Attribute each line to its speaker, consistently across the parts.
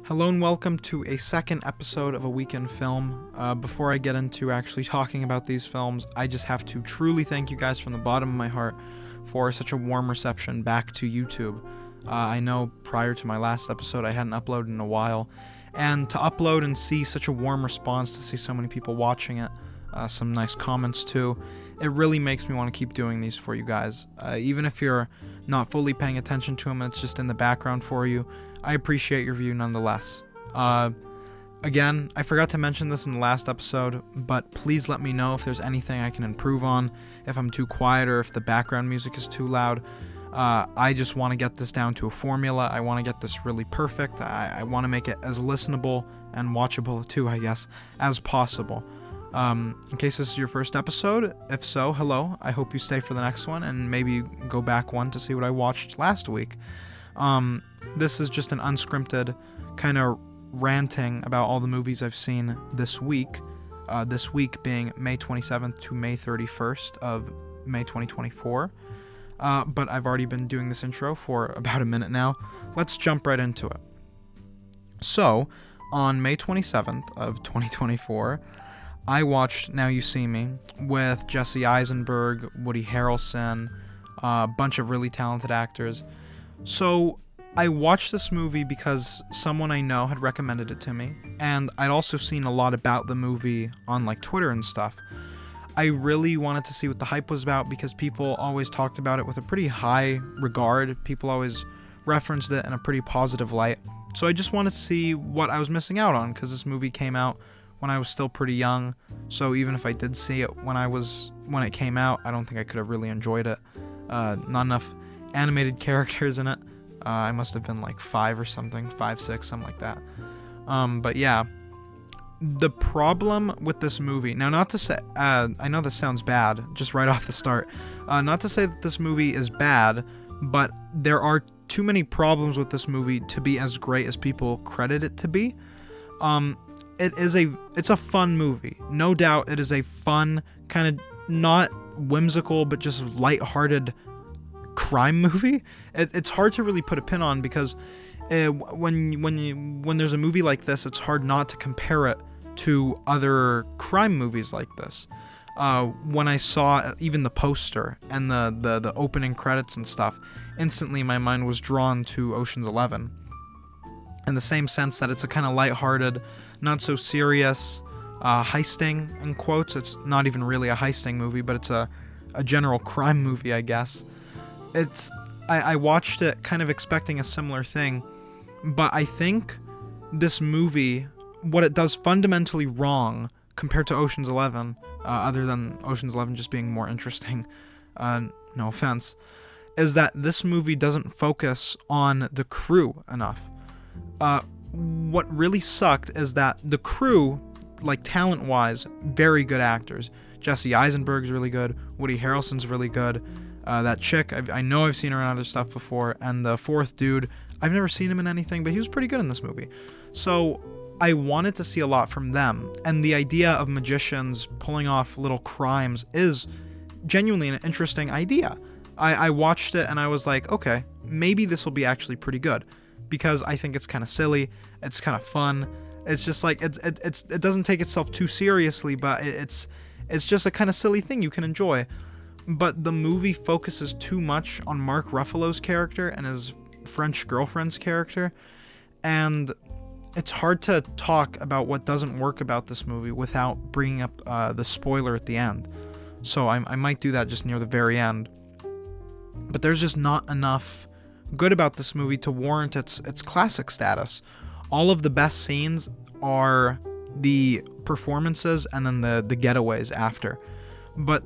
Speaker 1: Hello and welcome to a second episode of A Week in Film. Before I get into actually talking about these films, I just have to truly thank you guys from the bottom of my heart for such a warm reception back to YouTube. I know prior to my last episode I hadn't uploaded in a while, and to upload and see such a warm response, to see so many people watching it, some nice comments too, it really makes me want to keep doing these for you guys. Even if you're not fully paying attention to them, it's just in the background for you, I appreciate your view nonetheless. Again, I forgot to mention this in the last episode, but please let me know if there's anything I can improve on, if I'm too quiet or if the background music is too loud. I just want to get this down to a formula. I want to get this really perfect. I want to make it as listenable and watchable too, I guess, as possible. In case this is your first episode, if so, hello. I hope you stay for the next one and maybe go back one to see what I watched last week. This is just an unscripted kind of ranting about all the movies I've seen this week. This week being May 27th to May 31st of May 2024. But I've already been doing this intro for about a minute now. Let's jump right into it. So, on May 27th of 2024, I watched Now You See Me with Jesse Eisenberg, Woody Harrelson, a bunch of really talented actors. So, I watched this movie because someone I know had recommended it to me, and I'd also seen a lot about the movie on like Twitter and stuff. I really wanted to see what the hype was about because people always talked about it with a pretty high regard. People always referenced it in a pretty positive light. So I just wanted to see what I was missing out on, because this movie came out when I was still pretty young. So even if I did see it when it came out, I don't think I could have really enjoyed it. Not enough animated characters in it. I must have been like 5 or something, 5, 6, something like that. But yeah, the problem with this movie, now not to say, I know this sounds bad, just right off the start, not to say that this movie is bad, but there are too many problems with this movie to be as great as people credit it to be. It's a fun movie, no doubt. It is a fun, kind of not whimsical, but just lighthearted crime movie. It's hard to really put a pin on because when there's a movie like this, it's hard not to compare it to other crime movies like this. When I saw even the poster and the opening credits and stuff, instantly my mind was drawn to Ocean's 11. In the same sense that it's a kind of lighthearted, not so serious, heisting, in quotes. It's not even really a heisting movie, but it's a general crime movie, I guess. I watched it kind of expecting a similar thing, but I think this movie, what it does fundamentally wrong compared to Ocean's 11, other than Ocean's 11 just being more interesting, no offense, is that this movie doesn't focus on the crew enough. What really sucked is that the crew, like talent-wise, very good actors. Jesse Eisenberg's really good, Woody Harrelson's really good. That chick, I know I've seen her in other stuff before, and the fourth dude, I've never seen him in anything, but he was pretty good in this movie. So I wanted to see a lot from them, and the idea of magicians pulling off little crimes is genuinely an interesting idea. I watched it and I was like, okay, maybe this will be actually pretty good, because I think it's kind of silly, it's kind of fun. It's just like it doesn't take itself too seriously, but it's just a kind of silly thing you can enjoy. But the movie focuses too much on Mark Ruffalo's character and his French girlfriend's character, and it's hard to talk about what doesn't work about this movie without bringing up the spoiler at the end. So I might do that just near the very end. But there's just not enough good about this movie to warrant its classic status. All of the best scenes are the performances and then the getaways after. But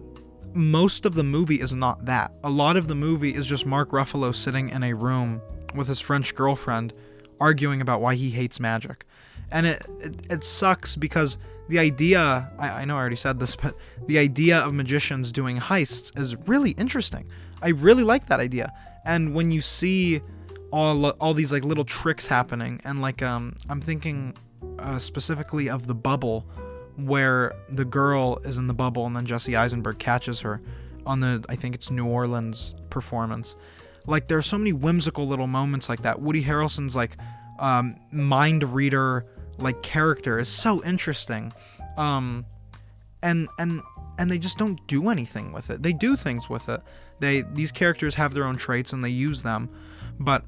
Speaker 1: most of the movie is not that. A lot of the movie is just Mark Ruffalo sitting in a room with his French girlfriend arguing about why he hates magic. And it sucks because the idea, I know I already said this, but the idea of magicians doing heists is really interesting. I really like that idea. And when you see all these like little tricks happening, and like I'm thinking specifically of the bubble, where the girl is in the bubble and then Jesse Eisenberg catches her on I think it's New Orleans performance. Like, there are so many whimsical little moments like that. Woody Harrelson's like mind reader like character is so interesting. And they just don't do anything with it. They do things with it. These characters have their own traits and they use them, but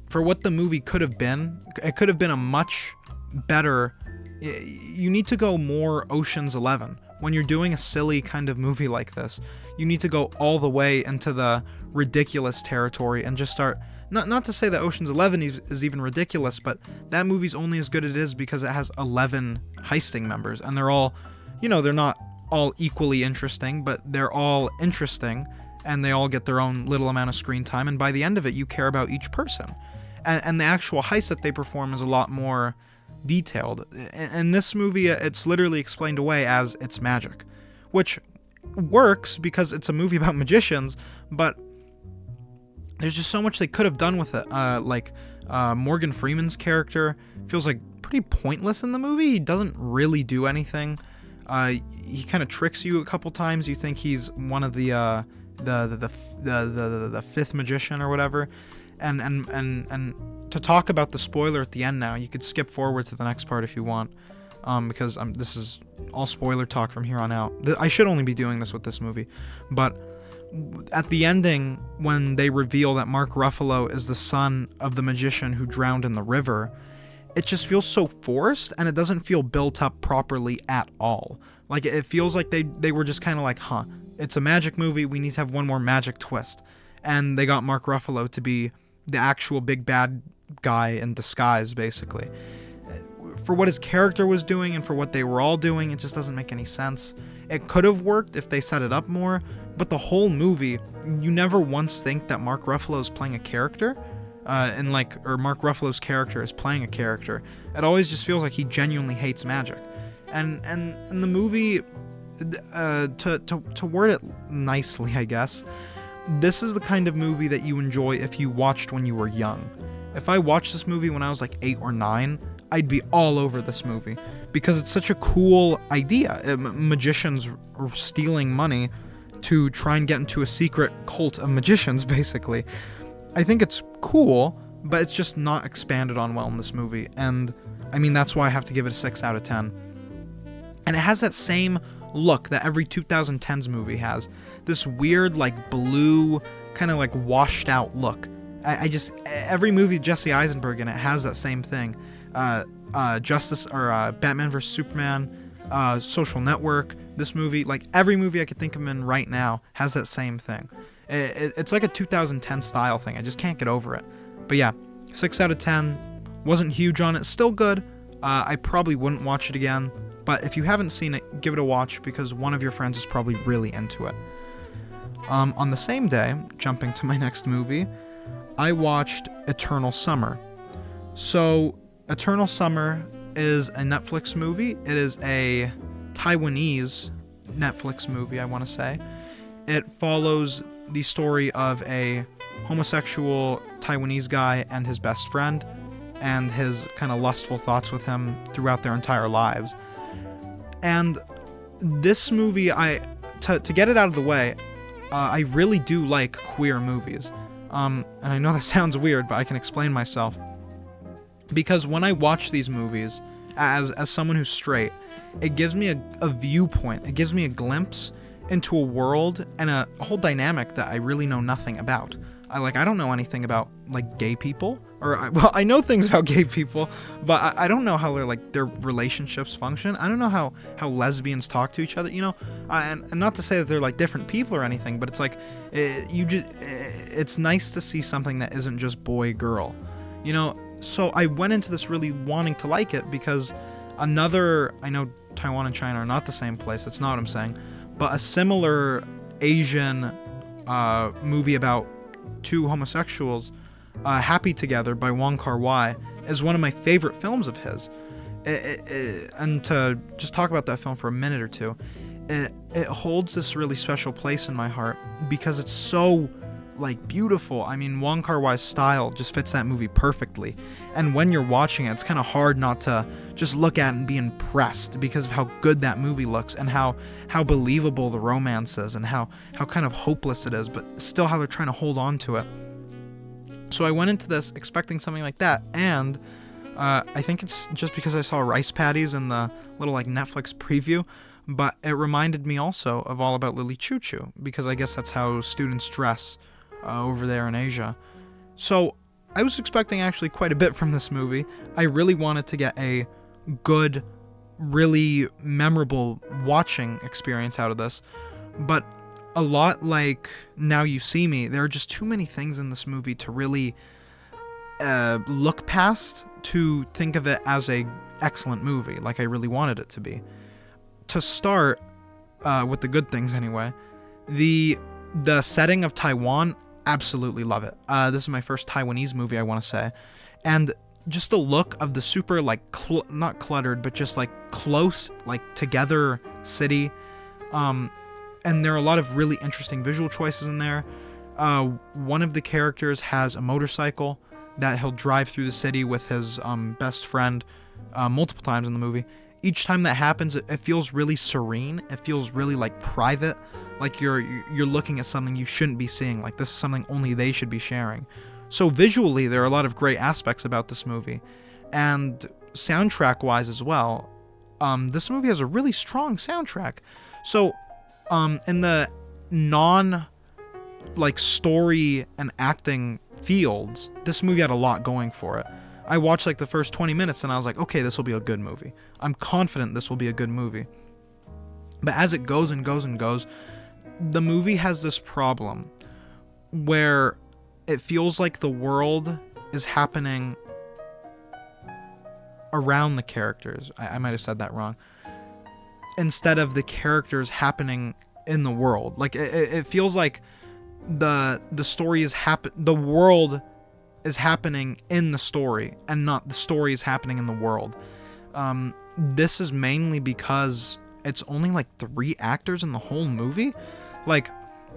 Speaker 1: for what the movie could have been, it could have been a much better. You need to go more Ocean's 11 when you're doing a silly kind of movie like this. You need to go all the way into the ridiculous territory and just start. Not to say that Ocean's 11 is even ridiculous, but that movie's only as good as it is because it has 11 heisting members, and they're all, they're not all equally interesting, but they're all interesting, and they all get their own little amount of screen time, and by the end of it, you care about each person. And the actual heist that they perform is a lot more detailed. In this movie, it's literally explained away as it's magic, which works because it's a movie about magicians, but there's just so much they could have done with it. Morgan Freeman's character feels like pretty pointless in the movie. He doesn't really do anything. He kind of tricks you a couple times. You think he's one of the fifth magician or whatever. And to talk about the spoiler at the end now, you could skip forward to the next part if you want, because this is all spoiler talk from here on out. I should only be doing this with this movie, but at the ending, when they reveal that Mark Ruffalo is the son of the magician who drowned in the river, it just feels so forced, and it doesn't feel built up properly at all. Like, it feels like they were just kind of like, it's a magic movie, we need to have one more magic twist. And they got Mark Ruffalo to be the actual big bad guy in disguise, basically. For what his character was doing and for what they were all doing, it just doesn't make any sense. It could have worked if they set it up more, but the whole movie, you never once think that Mark Ruffalo is playing a character, or Mark Ruffalo's character is playing a character. It always just feels like he genuinely hates magic. And in the movie, to word it nicely, I guess, this is the kind of movie that you enjoy if you watched when you were young. If I watched this movie when I was like 8 or 9, I'd be all over this movie because it's such a cool idea. Magicians stealing money to try and get into a secret cult of magicians, basically. I think it's cool, but it's just not expanded on well in this movie, and I mean, that's why I have to give it a 6 out of 10. And it has that same look that every 2010s movie has. This weird, like, blue, kind of like washed out look. Every movie Jesse Eisenberg in it has that same thing. Batman vs. Superman, Social Network, this movie, like every movie I could think of in right now has that same thing. It's like a 2010 style thing. I just can't get over it. But yeah, 6 out of 10. Wasn't huge on it. Still good. I probably wouldn't watch it again. But if you haven't seen it, give it a watch because one of your friends is probably really into it. On the same day, jumping to my next movie, I watched Eternal Summer. So, Eternal Summer is a Netflix movie. It is a Taiwanese Netflix movie, I want to say. It follows the story of a homosexual Taiwanese guy and his best friend, and his kind of lustful thoughts with him throughout their entire lives. And this movie, to get it out of the way, I really do like queer movies. And I know that sounds weird, but I can explain myself. Because when I watch these movies, as someone who's straight, it gives me a viewpoint. It gives me a glimpse into a world and a whole dynamic that I really know nothing about. I don't know anything about, like, gay people. I know things about gay people, but I don't know how their relationships function. I don't know how lesbians talk to each other, and not to say that they're, like, different people or anything, but it's like, it's nice to see something that isn't just boy-girl, So I went into this really wanting to like it because I know Taiwan and China are not the same place, that's not what I'm saying, but a similar Asian movie about two homosexuals, Happy Together by Wong Kar-wai, is one of my favorite films of his. And to just talk about that film for a minute or two, it holds this really special place in my heart because it's so, like, beautiful. I mean, Wong Kar-wai's style just fits that movie perfectly. And when you're watching it, it's kind of hard not to just look at it and be impressed because of how good that movie looks and how believable the romance is and how kind of hopeless it is, but still how they're trying to hold on to it. So I went into this expecting something like that, and I think it's just because I saw rice patties in the little like Netflix preview, but it reminded me also of All About Lily Choo Choo, because I guess that's how students dress over there in Asia. So I was expecting actually quite a bit from this movie. I really wanted to get a good, really memorable watching experience out of this, but a lot like Now You See Me, there are just too many things in this movie to really look past to think of it as a excellent movie like I really wanted it to be. To start with the good things anyway, the setting of Taiwan, absolutely love it. This is my first Taiwanese movie, I want to say, and just the look of the super like not cluttered but just like close like together city, and there are a lot of really interesting visual choices in there. One of the characters has a motorcycle that he'll drive through the city with his best friend multiple times in the movie. Each time that happens, it feels really serene. It feels really like private, like you're looking at something you shouldn't be seeing. Like this is something only they should be sharing. So visually, there are a lot of great aspects about this movie, and soundtrack-wise as well. This movie has a really strong soundtrack. So, in the like story and acting fields, this movie had a lot going for it. I watched like the first 20 minutes and I was like, okay, this will be a good movie. I'm confident this will be a good movie. But as it goes and goes and goes, the movie has this problem where it feels like the world is happening around the characters. I might have said that wrong. Instead of the characters happening in the world. Like it feels like the story is the world is happening in the story and not the story is happening in the world. This is mainly because it's only like 3 actors in the whole movie. Like,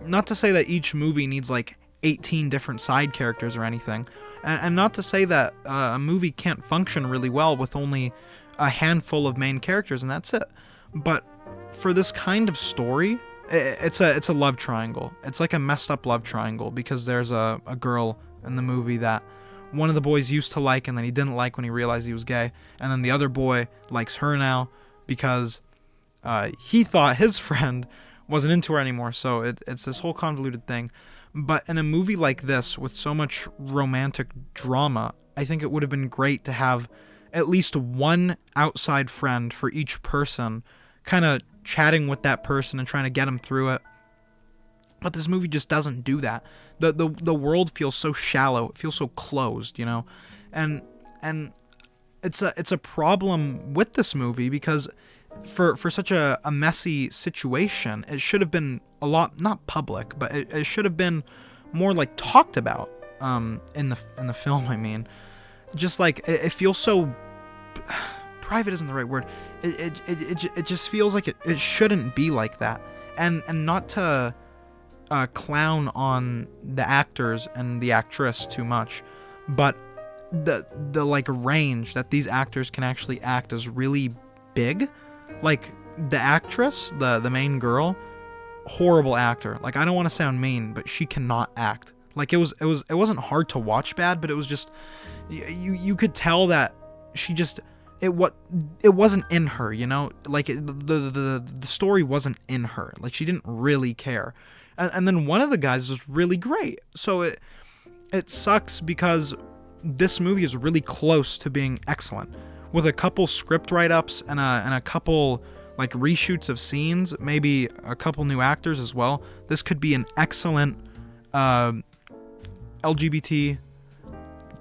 Speaker 1: not to say that each movie needs like 18 different side characters or anything, and not to say that a movie can't function really well with only a handful of main characters and that's it. But for this kind of story, it's a love triangle. It's like a messed up love triangle because there's a girl in the movie that one of the boys used to like and then he didn't like when he realized he was gay, and then the other boy likes her now because he thought his friend wasn't into her anymore. So it's this whole convoluted thing. But in a movie like this with so much romantic drama, I think it would have been great to have at least one outside friend for each person, kind of chatting with that person and trying to get them through it. But this movie just doesn't do that. The world feels so shallow. It feels so closed, you know? And it's a problem with this movie because for such a messy situation, it should have been a lot, not public, but it should have been more like talked about in the film, I mean. Just like it feels so private isn't the right word. It just feels like it shouldn't be like that. And not to clown on the actors and the actress too much, but the like range that these actors can actually act is really big. Like the actress, the main girl, horrible actor. Like I don't want to sound mean, but she cannot act. Like it wasn't hard to watch bad, but it was just you could tell that she just it wasn't in her, you know? Like the story wasn't in her. Like she didn't really care. And then one of the guys was really great. So it sucks because this movie is really close to being excellent. With a couple script write-ups and a couple like reshoots of scenes, maybe a couple new actors as well, this could be an excellent LGBT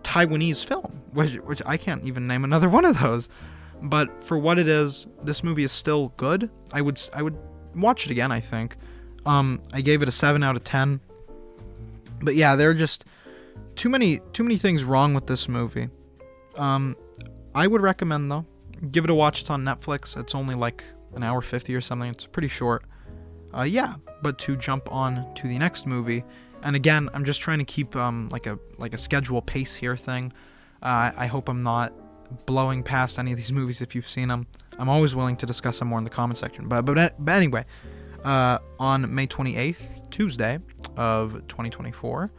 Speaker 1: Taiwanese film, which I can't even name another one of those. But for what it is, this movie is still good. I would watch it again, I think. I gave it a 7 out of 10. But yeah, there are just too many things wrong with this movie. I would recommend, though, give it a watch. It's on Netflix. It's only like an hour 50 or something. It's pretty short. Yeah, but to jump on to the next movie, and again, I'm just trying to keep like a schedule pace here thing. I hope I'm not blowing past any of these movies if you've seen them. I'm always willing to discuss them more in the comment section. But anyway, on May 28th, Tuesday of 2024,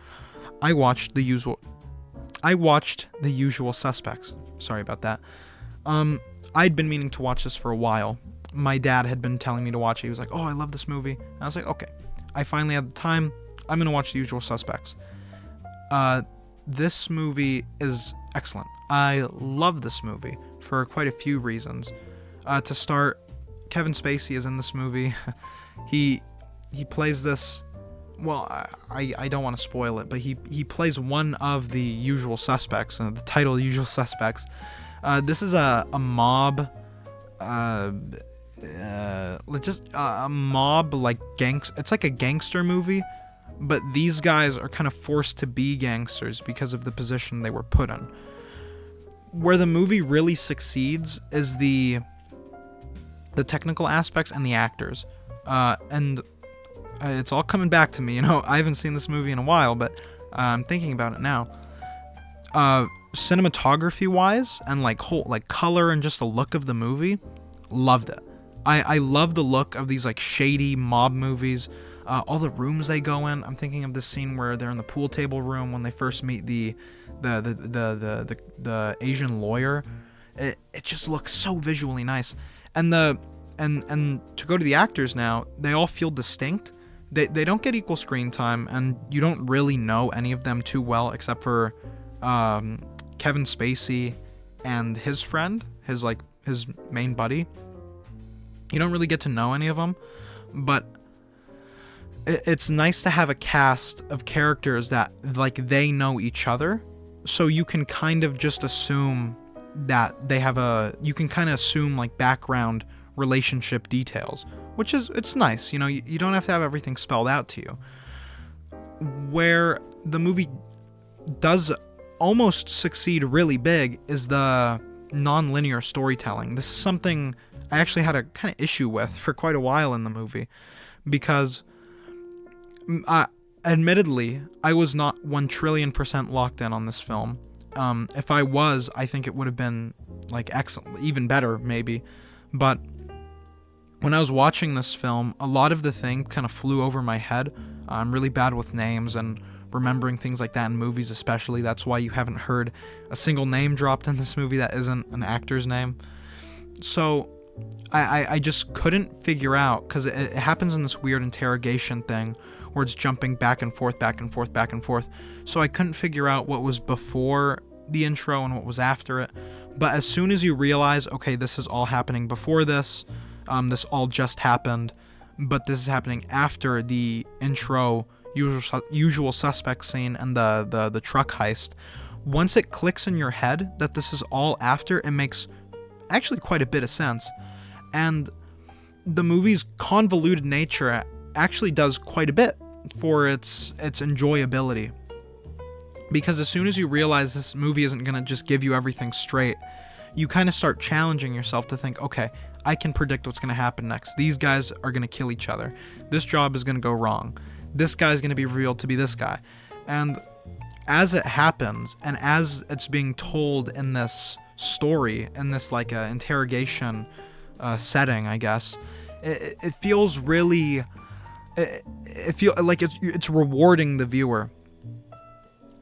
Speaker 1: I watched The Usual I watched The Usual Suspects. Sorry about that. I'd been meaning to watch this for a while. My dad had been telling me to watch it. He was like, oh, I love this movie. And I was like, okay. I finally had the time. I'm going to watch The Usual Suspects. This movie is excellent. I love this movie for quite a few reasons. To start, Kevin Spacey is in this movie. He plays this... Well, I don't want to spoil it, but he plays one of the usual suspects, the title Usual Suspects. This is a mob, just a mob, like it's like a gangster movie, but these guys are kind of forced to be gangsters because of the position they were put in. Where the movie really succeeds is the technical aspects and the actors, and it's all coming back to me. I haven't seen this movie in a while, but I'm thinking about it now. Cinematography wise and like color and just the look of the movie, loved it. I love the look of these like shady mob movies. All the rooms they go in. I'm thinking of this scene where they're in the pool table room when they first meet the Asian lawyer. It just looks so visually nice. And to go to the actors now, they all feel distinct. They don't get equal screen time, and you don't really know any of them too well, except for Kevin Spacey and his friend, his main buddy. You don't really get to know any of them, but it's nice to have a cast of characters that they know each other, so you can kind of just assume that they have you can kind of assume background relationship details, which it's nice. You don't have to have everything spelled out to you. Where the movie does almost succeed really big is the non-linear storytelling. This is something I actually had a kind of issue with for quite a while in the movie, because admittedly I was not 1,000,000,000% locked in on this film. If I was, I think it would have been excellent, even better maybe. But when I was watching this film, a lot of the things kind of flew over my head. I'm really bad with names and remembering things like that in movies especially. That's why you haven't heard a single name dropped in this movie that isn't an actor's name. So I just couldn't figure out, because it happens in this weird interrogation thing where it's jumping back and forth, back and forth, back and forth. So I couldn't figure out what was before the intro and what was after it. But as soon as you realize, okay, this is all happening before this, this all just happened, but this is happening after the intro usual suspect scene and the truck heist. Once it clicks in your head that this is all after, it makes actually quite a bit of sense. And the movie's convoluted nature actually does quite a bit for its enjoyability. Because as soon as you realize this movie isn't going to just give you everything straight, you kind of start challenging yourself to think, okay, I can predict what's going to happen next. These guys are going to kill each other. This job is going to go wrong. This guy's going to be revealed to be this guy. And as it happens, and as it's being told in this story, in this interrogation setting, I guess, it feels really... It feels like it's rewarding the viewer.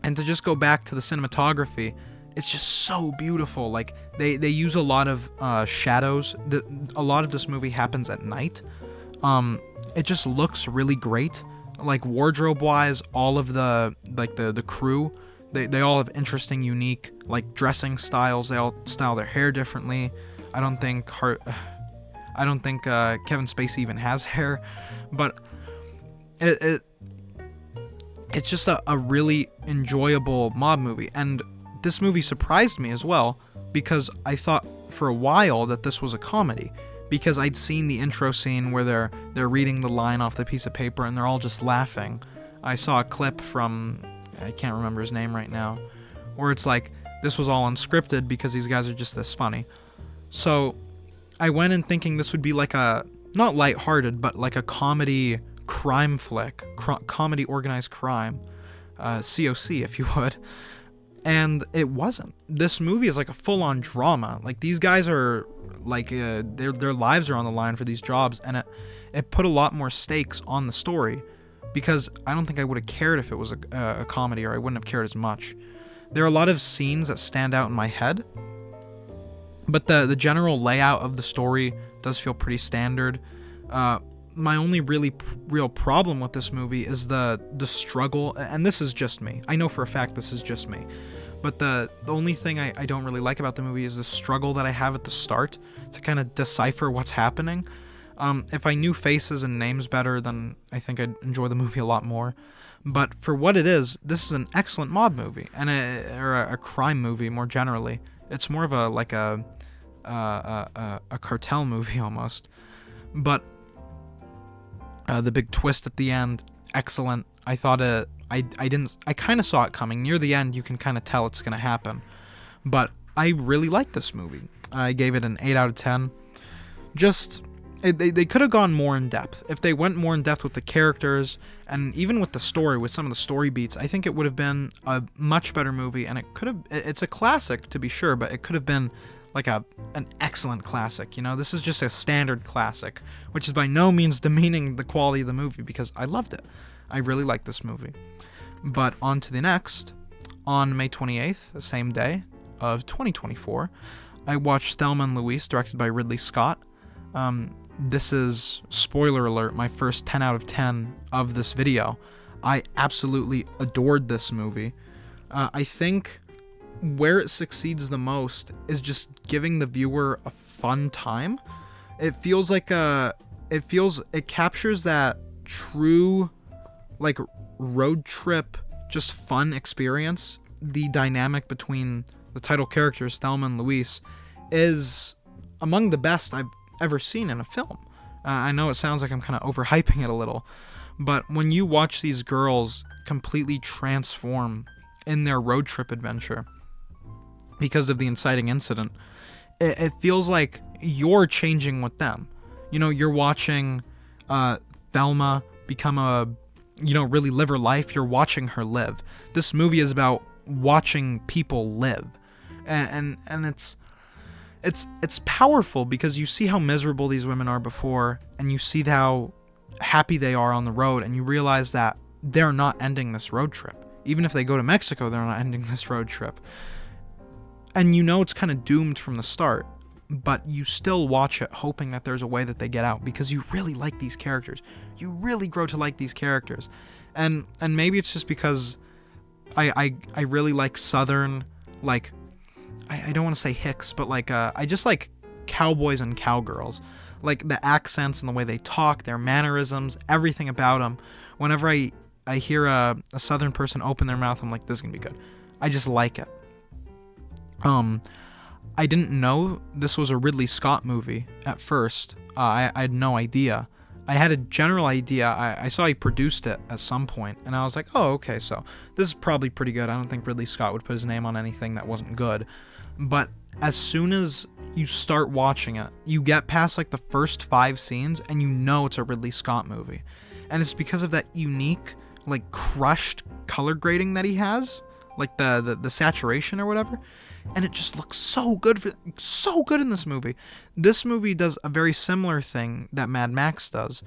Speaker 1: And to just go back to the cinematography, it's just so beautiful. They use a lot of shadows. A lot of this movie happens at night. It just looks really great. Wardrobe wise, all of the crew, they all have interesting, unique dressing styles. They all style their hair differently. I don't think Kevin Spacey even has hair, but it's just a really enjoyable mob movie. And this movie surprised me as well, because I thought for a while that this was a comedy, because I'd seen the intro scene where they're reading the line off the piece of paper and they're all just laughing. I saw a clip from, I can't remember his name right now, where it's this was all unscripted because these guys are just this funny. So I went in thinking this would be a, not lighthearted, but a comedy crime flick, comedy organized crime, COC if you would. And it wasn't. This movie is a full-on drama. These guys are their lives are on the line for these jobs, and it put a lot more stakes on the story, because I don't think I would have cared if it was a comedy, or I wouldn't have cared as much. There are a lot of scenes that stand out in my head, but the general layout of the story does feel pretty standard. My only real problem with this movie is the struggle, and this is just me. I know for a fact this is just me. But the only thing I don't really like about the movie is the struggle that I have at the start to kind of decipher what's happening. If I knew faces and names better, then I think I'd enjoy the movie a lot more. But for what it is, this is an excellent mob movie, and a crime movie more generally. It's more of a cartel movie almost. But the big twist at the end, excellent. I thought I kind of saw it coming. Near the end, you can kind of tell it's going to happen. But I really liked this movie. I gave it an 8 out of 10. They could have gone more in depth. If they went more in depth with the characters and even with the story, with some of the story beats, I think it would have been a much better movie. And it's a classic to be sure, but it could have been like an excellent classic. This is just a standard classic, which is by no means demeaning the quality of the movie, because I loved it. I really liked this movie. But on to the next. On May 28th, the same day of 2024, I watched Thelma and Louise, directed by Ridley Scott. This is, spoiler alert, my first 10 out of 10 of this video. I absolutely adored this movie. I think where it succeeds the most is just giving the viewer a fun time. It feels like it captures that true, like, road trip, just fun experience. The dynamic between the title characters, Thelma and Louise, is among the best I've ever seen in a film. I know it sounds like I'm kind of overhyping it a little, but when you watch these girls completely transform in their road trip adventure because of the inciting incident, it feels like you're changing with them. You're watching Thelma become really live her life. You're watching her live. This movie is about watching people live, and it's powerful because you see how miserable these women are before, and you see how happy they are on the road, and you realize that they're not ending this road trip. Even if they go to Mexico, they're not ending this road trip. And it's kind of doomed from the start, but you still watch it hoping that there's a way that they get out, because you really like these characters. You really grow to like these characters. And maybe it's just because I really like Southern, like, I don't want to say hicks, but like I just like cowboys and cowgirls. Like the accents and the way they talk, their mannerisms, everything about them. Whenever I hear a Southern person open their mouth, I'm like, this is gonna be good. I just like it. I didn't know this was a Ridley Scott movie at first. I had no idea. I had a general idea. I saw he produced it at some point, and I was like, oh, okay, so this is probably pretty good. I don't think Ridley Scott would put his name on anything that wasn't good. But as soon as you start watching it, you get past like the first 5 scenes, and it's a Ridley Scott movie. And it's because of that unique, like, crushed color grading that he has, like the saturation or whatever. And it just looks so good in this movie. This movie does a very similar thing that Mad Max does,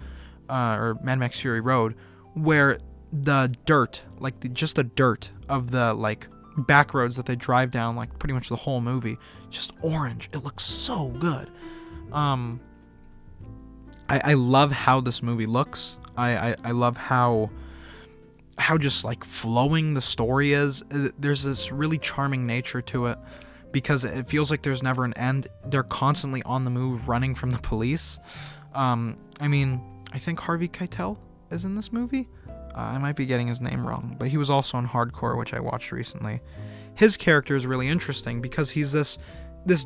Speaker 1: or Mad Max Fury Road, where the dirt, like just the dirt of the like back roads that they drive down, like pretty much the whole movie, just orange. It looks so good. I love how this movie looks. I love how just like flowing the story is. There's this really charming nature to it because it feels like there's never an end. They're constantly on the move, running from the police. I think Harvey Keitel is in this movie. I might be getting his name wrong, but he was also in Hardcore, which I watched recently. His character is really interesting because he's this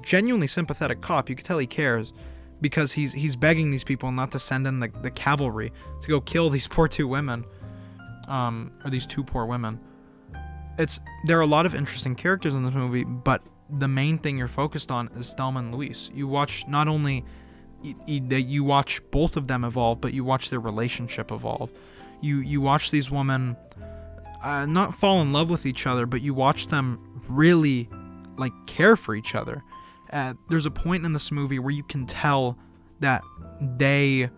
Speaker 1: genuinely sympathetic cop. You can tell he cares because he's begging these people not to send in the cavalry to go kill these poor 2 women. Or these 2 poor women. There are a lot of interesting characters in this movie, but the main thing you're focused on is Thelma and Louise. You watch not only you watch both of them evolve, but you watch their relationship evolve. You watch these women not fall in love with each other, but you watch them really like care for each other. There's a point in this movie where you can tell that they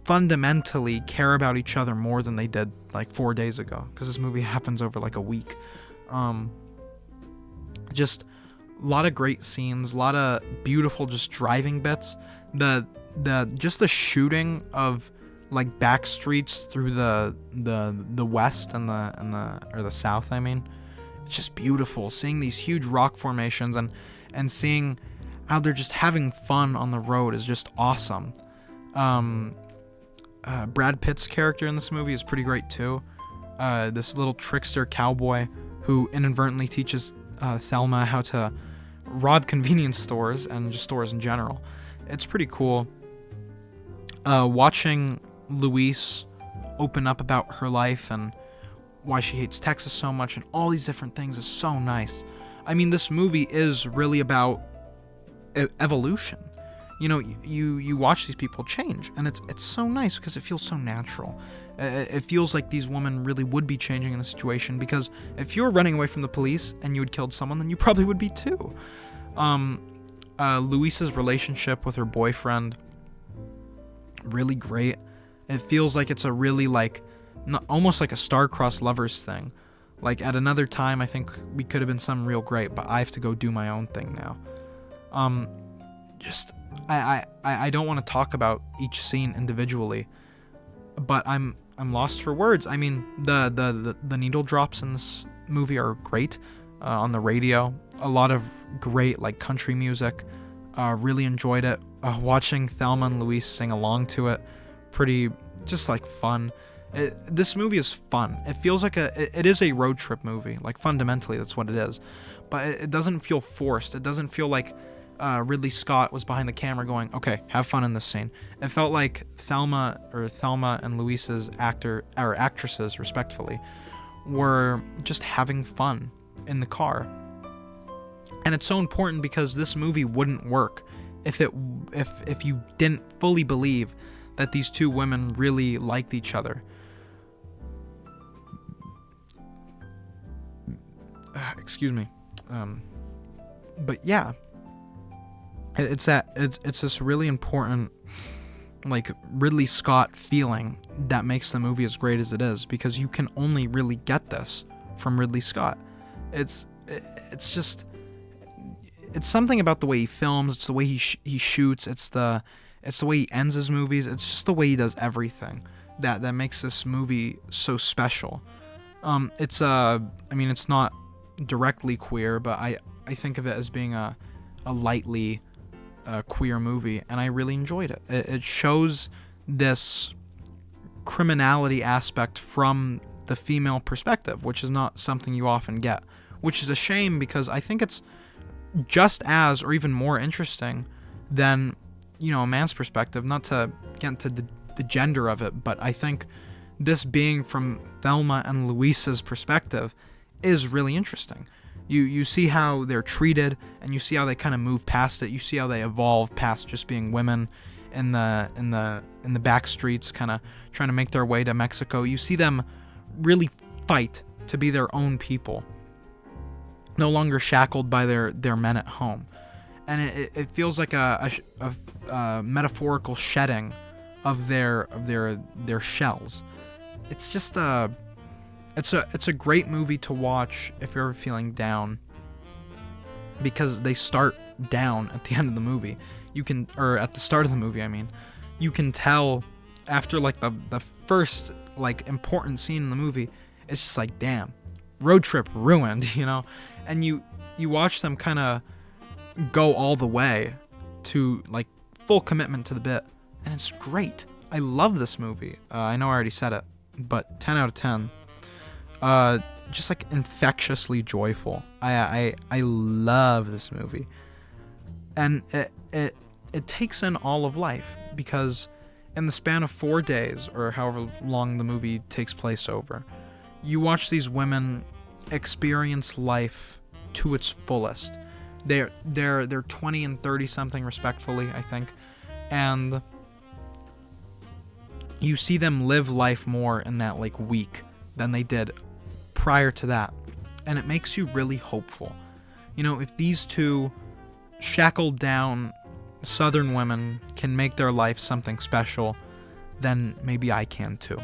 Speaker 1: fundamentally care about each other more than they did like 4 days ago, because this movie happens over like a week. Just a lot of great scenes, a lot of beautiful just driving bits. The shooting of like back streets through the west and the south, I mean. It's just beautiful seeing these huge rock formations and seeing how they're just having fun on the road is just awesome. Brad Pitt's character in this movie is pretty great too. This little trickster cowboy who inadvertently teaches Thelma how to rob convenience stores and just stores in general. It's pretty cool. Watching Louise open up about her life and why she hates Texas so much and all these different things is so nice. I mean, this movie is really about evolution. You know, you watch these people change, and it's so nice because it feels so natural. It feels like these women really would be changing in the situation, because if you were running away from the police and you had killed someone, then you probably would be too. Luisa's relationship with her boyfriend, really great. It feels like it's a really almost like a star-crossed lovers thing. Like at another time, I think we could have been something real great, but I have to go do my own thing now. I don't want to talk about each scene individually, but I'm lost for words. I mean, the needle drops in this movie are great. On the radio, a lot of great like country music. Really enjoyed it. Watching Thelma and Louise sing along to it, pretty just like fun. This movie is fun. It feels like it is a road trip movie. Like fundamentally, that's what it is. But it doesn't feel forced. It doesn't feel like Ridley Scott was behind the camera going, okay, have fun in this scene. It felt like Thelma and Louise's actresses, respectfully, were just having fun in the car. And it's so important because this movie wouldn't work if you didn't fully believe that these two women really liked each other. Excuse me. But yeah, it's this really important, like, Ridley Scott feeling that makes the movie as great as it is, because you can only really get this from Ridley Scott. It's something about the way he films. It's the way he shoots. It's the way he ends his movies. It's just the way he does everything that makes this movie so special. It's not directly queer, but I think of it as being a lightly queer movie, and I really enjoyed it. It shows this criminality aspect from the female perspective, which is not something you often get, which is a shame, because I think it's just as or even more interesting than, a man's perspective. Not to get into the gender of it, but I think this being from Thelma and Louise's perspective is really interesting. You see how they're treated, and you see how they kind of move past it. You see how they evolve past just being women in the back streets, kind of trying to make their way to Mexico. You see them really fight to be their own people, no longer shackled by their men at home. And it feels like a metaphorical shedding of their shells. It's just it's a great movie to watch if you're ever feeling down, because they start down at the end of the movie. Or at the start of the movie, I mean. You can tell after like the first like important scene in the movie, it's just like, damn, road trip ruined, And you watch them kind of go all the way to like full commitment to the bit, and it's great. I love this movie. I know I already said it, but 10 out of 10. Just like infectiously joyful. I love this movie, and it takes in all of life, because in the span of 4 days, or however long the movie takes place over, you watch these women experience life to its fullest. They're 20 and 30 something respectfully, I think, and you see them live life more in that like week than they did prior to that, and it makes you really hopeful. If these two shackled down Southern women can make their life something special, then maybe I can too.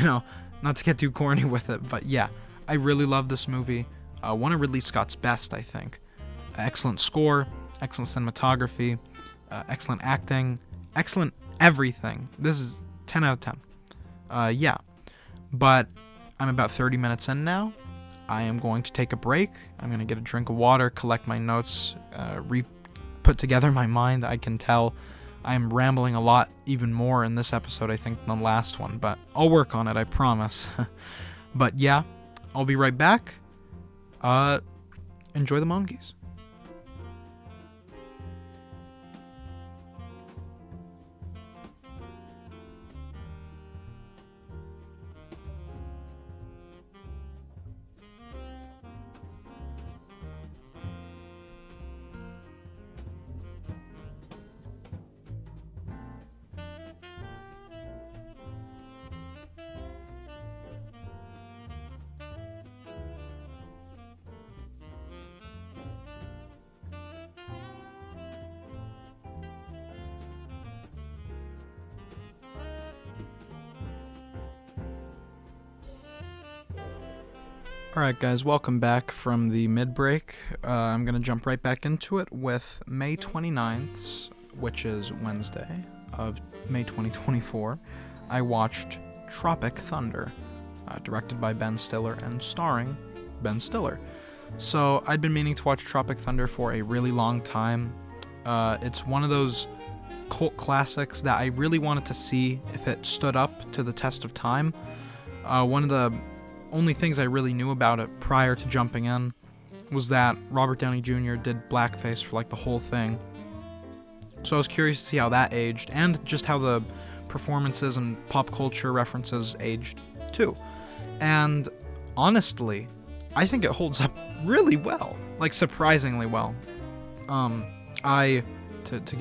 Speaker 1: Not to get too corny with it, but yeah, I really love this movie. one of Ridley Scott's best, I think. Excellent score, excellent cinematography, excellent acting, excellent everything. This is 10 out of 10. Yeah, but I'm about 30 minutes in now. I am going to take a break. I'm going to get a drink of water, collect my notes, put together my mind. I can tell I'm rambling a lot, even more in this episode, I think, than the last one, but I'll work on it, I promise. But yeah, I'll be right back. Enjoy the Monkees. Alright guys, welcome back from the mid-break. I'm going to jump right back into it with May 29th, which is Wednesday of May 2024. I watched Tropic Thunder, directed by Ben Stiller and starring Ben Stiller. So I'd been meaning to watch Tropic Thunder for a really long time. It's one of those cult classics that I really wanted to see if it stood up to the test of time. One of the only things I really knew about it prior to jumping in was that Robert Downey Jr. did blackface for like the whole thing. So I was curious to see how that aged, and just how the performances and pop culture references aged too. And honestly, I think it holds up really well, like surprisingly well. To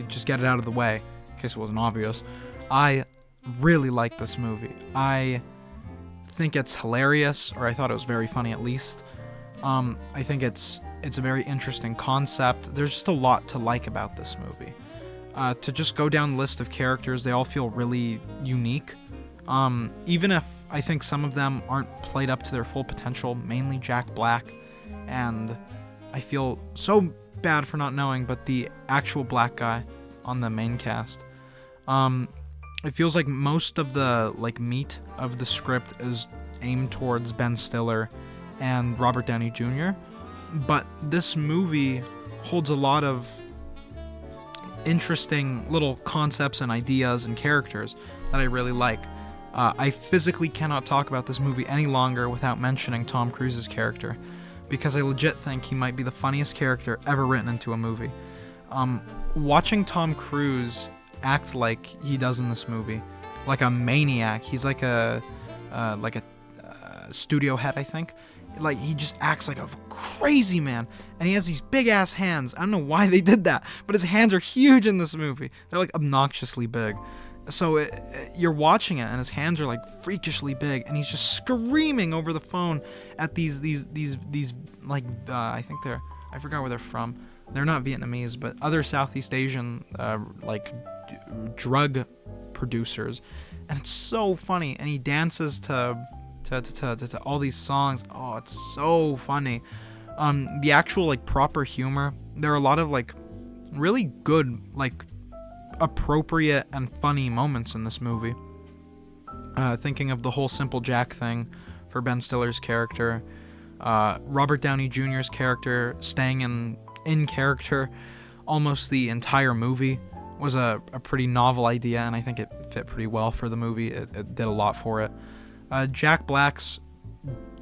Speaker 1: just get it out of the way, in case it wasn't obvious, I really like this movie. I think it's hilarious, or I thought it was very funny at least. I think it's a very interesting concept. There's just a lot to like about this movie. To just go down the list of characters, they all feel really unique. Even if I think some of them aren't played up to their full potential, mainly Jack Black, and I feel so bad for not knowing, but the actual black guy on the main cast. It feels like most of the meat of the script is aimed towards Ben Stiller and Robert Downey Jr., but this movie holds a lot of interesting little concepts and ideas and characters that I really like. I physically cannot talk about this movie any longer without mentioning Tom Cruise's character, because I legit think he might be the funniest character ever written into a movie. Watching Tom Cruise act like he does in this movie, like a maniac. He's like a studio head, I think. Like, he just acts like a crazy man, and he has these big ass hands. I don't know why they did that, but his hands are huge in this movie. They're like obnoxiously big. So you're watching it, and his hands are like freakishly big, and he's just screaming over the phone at these like I think I forgot where they're from. They're not Vietnamese, but other Southeast Asian like drug producers, and it's so funny. And he dances to all these songs. Oh, it's so funny. The actual like proper humor. There are a lot of like really good, like appropriate and funny moments in this movie. Thinking of the whole Simple Jack thing for Ben Stiller's character, Robert Downey Jr.'s character staying in character almost the entire movie was a pretty novel idea, and I think it fit pretty well for the movie. It did a lot for it. Jack Black's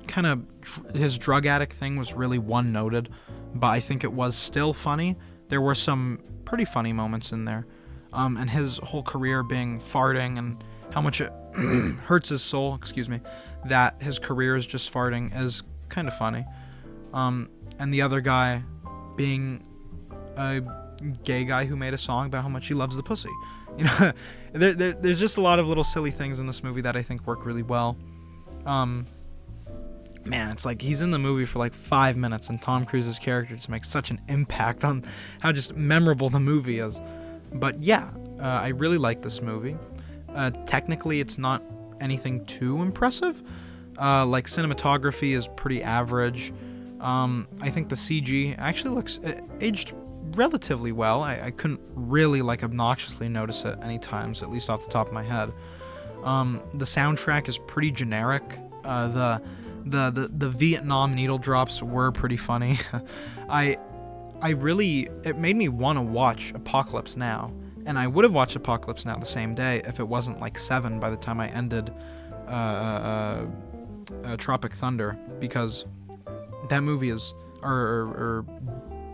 Speaker 1: kind of his drug addict thing was really one-noted, but I think it was still funny. There were some pretty funny moments in there. And his whole career being farting, and how much it hurts his soul, that his career is just farting is kind of funny. And the other guy being a gay guy who made a song about how much he loves the pussy. You know, there's just a lot of little silly things in this movie that I think work really well. Man, it's like he's in the movie for like 5 minutes, and Tom Cruise's character just makes such an impact on how just memorable the movie is. But yeah, I really like this movie. Technically, it's not anything too impressive. Like, cinematography is pretty average. I think the CG actually looks aged relatively well. I couldn't really like obnoxiously notice it any times, at least off the top of my head. The soundtrack is pretty generic. The Vietnam needle drops were pretty funny. It made me want to watch Apocalypse Now, and I would have watched Apocalypse Now the same day if it wasn't like 7 by the time I ended Tropic Thunder, because that movie is, or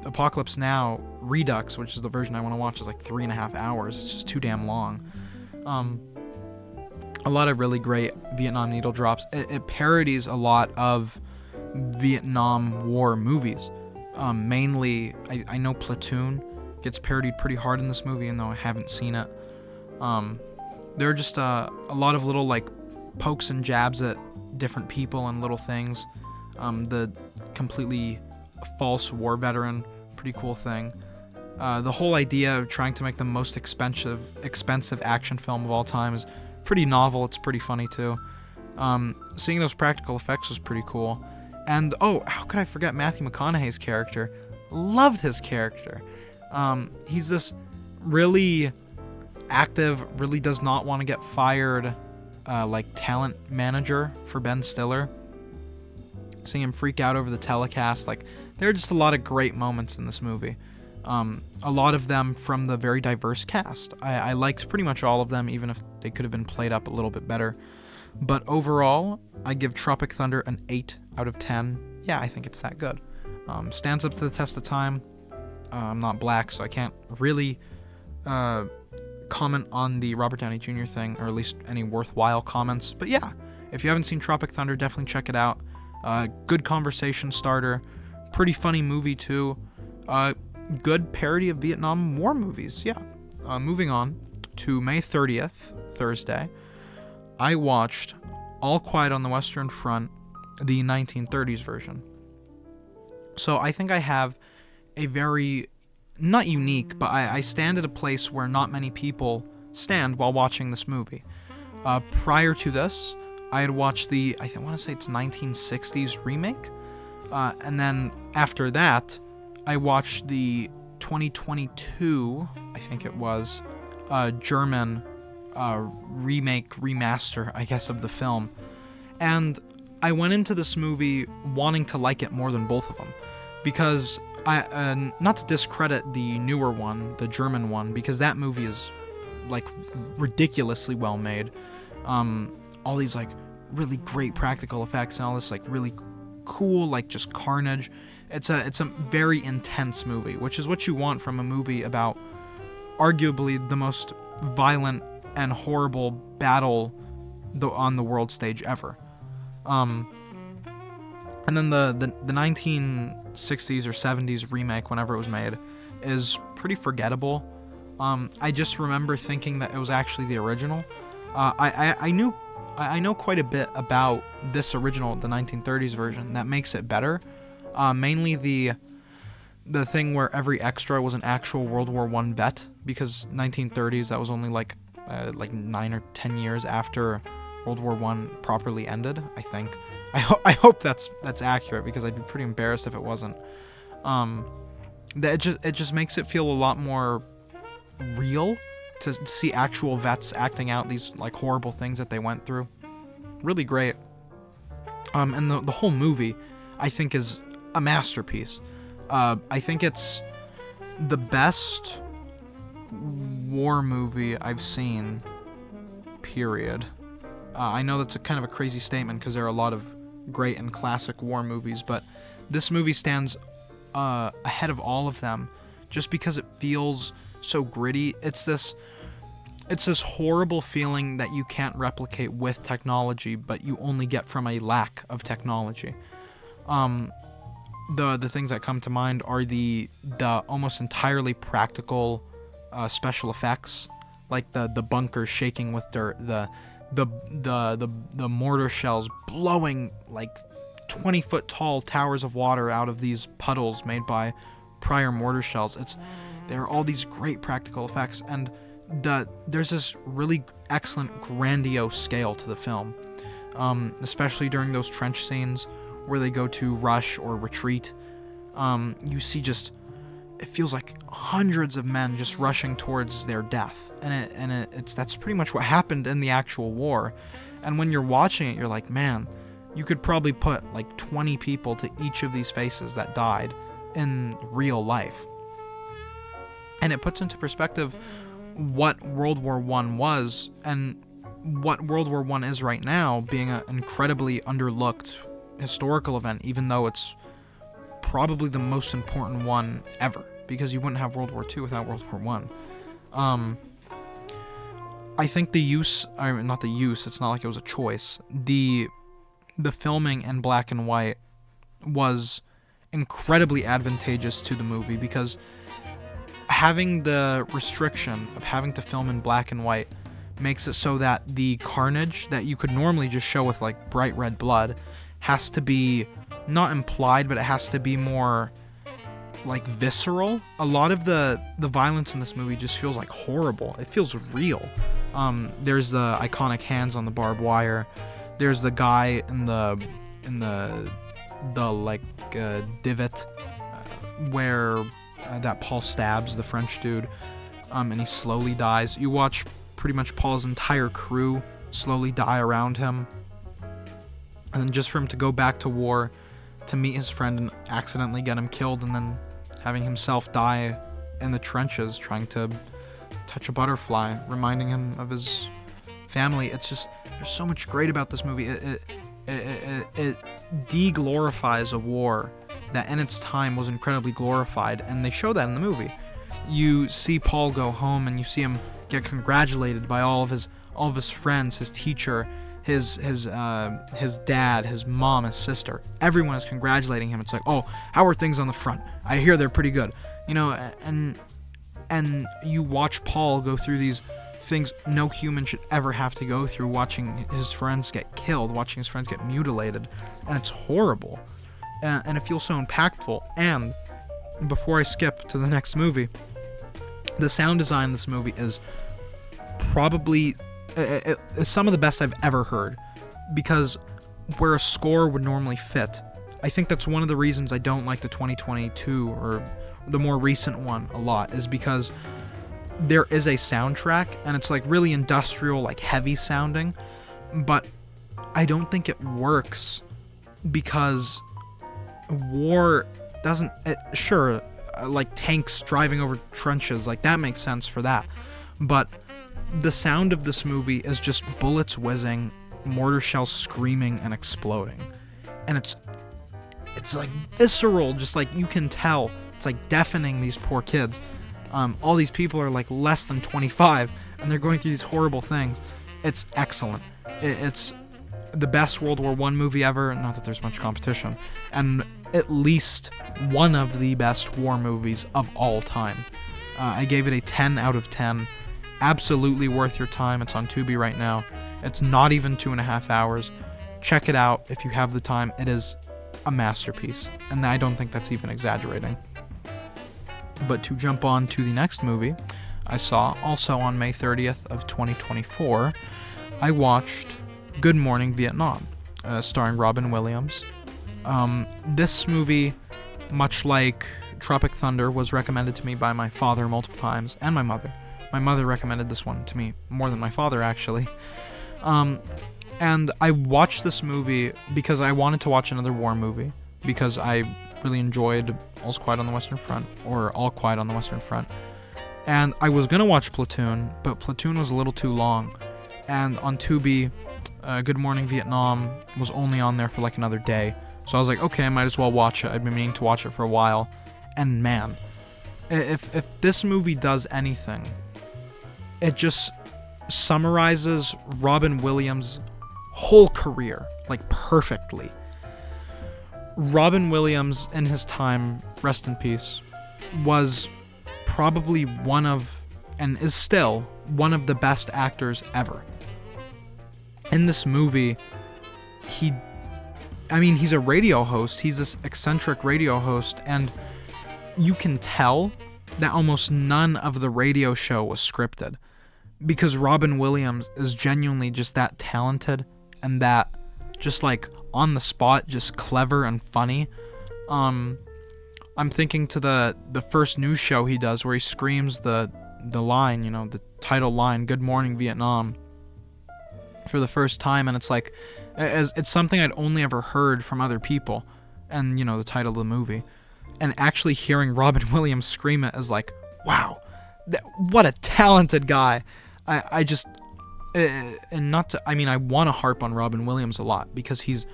Speaker 1: Apocalypse Now Redux, which is the version I want to watch, is like 3.5 hours. It's just too damn long. A lot of really great Vietnam needle drops. It parodies a lot of Vietnam War movies. Mainly, I know Platoon gets parodied pretty hard in this movie, even though I haven't seen it. There are just a lot of little like pokes and jabs at different people and little things. The completely false war veteran, pretty cool thing. The whole idea of trying to make the most expensive action film of all time is pretty novel. It's pretty funny too. Seeing those practical effects was pretty cool. And how could I forget Matthew McConaughey's character? Loved his character. He's this really active, really does not want to get fired, like talent manager for Ben Stiller. Seeing him freak out over the telecast, like there are just a lot of great moments in this movie. A lot of them from the very diverse cast. I liked pretty much all of them, even if they could have been played up a little bit better. But overall, I give Tropic Thunder an 8 out of 10. Yeah, I think it's that good. Stands up to the test of time. I'm not black, so I can't really comment on the Robert Downey Jr. thing, or at least any worthwhile comments. But yeah, if you haven't seen Tropic Thunder, definitely check it out. Good conversation starter. Pretty funny movie, too. Good parody of Vietnam War movies. Yeah. Moving on to May 30th, Thursday, I watched All Quiet on the Western Front, the 1930s version. So I think I have a very, not unique, but I stand at a place where not many people stand while watching this movie. Prior to this, I had watched the, I want to say it's 1960s remake. And then after that, I watched the 2022, I think it was, German remake, remaster, I guess, of the film. And I went into this movie wanting to like it more than both of them. Because, not to discredit the newer one, the German one, because that movie is, like, ridiculously well made. All these, like, really great practical effects and all this, like, really cool, like, just carnage. It's a very intense movie, which is what you want from a movie about arguably the most violent and horrible battle on the world stage ever. And then the 1960s or 70s remake, whenever it was made, is pretty forgettable. I just remember thinking that it was actually the original. I know quite a bit about this original, the 1930s version, that makes it better. Mainly the thing where every extra was an actual World War I vet, because 1930s, that was only like 9 or 10 years after World War I properly ended, I think. I hope that's accurate, because I'd be pretty embarrassed if it wasn't. It just makes it feel a lot more real to see actual vets acting out these like horrible things that they went through. Really great. And the whole movie, I think, is a masterpiece. I think it's the best war movie I've seen, period. I know that's a kind of a crazy statement, because there are a lot of great and classic war movies, but this movie stands ahead of all of them just because it feels so gritty. It's this horrible feeling that you can't replicate with technology, but you only get from a lack of technology. The things that come to mind are the almost entirely practical special effects, like the bunkers shaking with dirt, the mortar shells blowing like 20-foot tall towers of water out of these puddles made by prior mortar shells. There are all these great practical effects, and there's this really excellent grandiose scale to the film, especially during those trench scenes where they go to rush or retreat. You see just, it feels like hundreds of men just rushing towards their death. And that's pretty much what happened in the actual war. And when you're watching it, you're like, man, you could probably put like 20 people to each of these faces that died in real life. And it puts into perspective what World War I was and what World War I is right now, being an incredibly underlooked historical event, even though it's probably the most important one ever, because you wouldn't have World War II without World War I. I think it's not like it was a choice. The filming in black and white was incredibly advantageous to the movie, because having the restriction of having to film in black and white makes it so that the carnage that you could normally just show with like bright red blood has to be not implied, but it has to be more like visceral. A lot of the violence in this movie just feels like horrible. It feels real. There's the iconic hands on the barbed wire. There's the guy in the divot where that Paul stabs the French dude, and he slowly dies. You watch pretty much Paul's entire crew slowly die around him, and then just for him to go back to war to meet his friend and accidentally get him killed, and then having himself die in the trenches trying to touch a butterfly, reminding him of his family. It's just, there's so much great about this movie. It de-glorifies a war that in its time was incredibly glorified, and they show that in the movie. You see Paul go home and you see him get congratulated by all of his friends, his teacher, his dad, his mom, his sister. Everyone is congratulating him. It's like, oh, how are things on the front? I hear they're pretty good, and you watch Paul go through these things no human should ever have to go through, watching his friends get killed, watching his friends get mutilated, and it's horrible, and it feels so impactful. And before I skip to the next movie, the sound design in this movie is probably it's some of the best I've ever heard, because where a score would normally fit, I think that's one of the reasons I don't like the 2022 or the more recent one a lot, is because there is a soundtrack and it's like really industrial, like heavy sounding, but I don't think it works because war doesn't, like tanks driving over trenches, like that makes sense for that, but the sound of this movie is just bullets whizzing, mortar shells screaming and exploding, and it's like visceral, just like you can tell, it's like deafening these poor kids. All these people are like less than 25 and they're going through these horrible things. It's excellent. It's the best World War I movie ever, not that there's much competition, and at least one of the best war movies of all time. I gave it a 10 out of 10. Absolutely worth your time. It's on Tubi right now. It's not even 2.5 hours. Check it out if you have the time. It is a masterpiece, and I don't think that's even exaggerating. But to jump on to the next movie I saw, also on May 30th of 2024, I watched Good Morning Vietnam, starring Robin Williams. This movie, much like Tropic Thunder, was recommended to me by my father multiple times, and my mother. My mother recommended this one to me more than my father, actually. And I watched this movie because I wanted to watch another war movie, because I really enjoyed All's Quiet on the Western Front, or All Quiet on the Western Front. And I was going to watch Platoon, but Platoon was a little too long. And on Tubi, Good Morning Vietnam was only on there for like another day. So I was like, okay, I might as well watch it. I've been meaning to watch it for a while. And man, if this movie does anything, it just summarizes Robin Williams' whole career, like perfectly. Robin Williams, in his time, rest in peace, was probably one of, and is still, one of the best actors ever. In this movie, he's a radio host. He's this eccentric radio host, and you can tell that almost none of the radio show was scripted, because Robin Williams is genuinely just that talented and that just like on the spot, just clever and funny. I'm thinking to the first news show he does where he screams the line, the title line, "Good morning, Vietnam," for the first time, and it's like, it's something I'd only ever heard from other people, and the title of the movie, and actually hearing Robin Williams scream it is like, wow, what a talented guy. I just, and not to, I want to harp on Robin Williams a lot because he's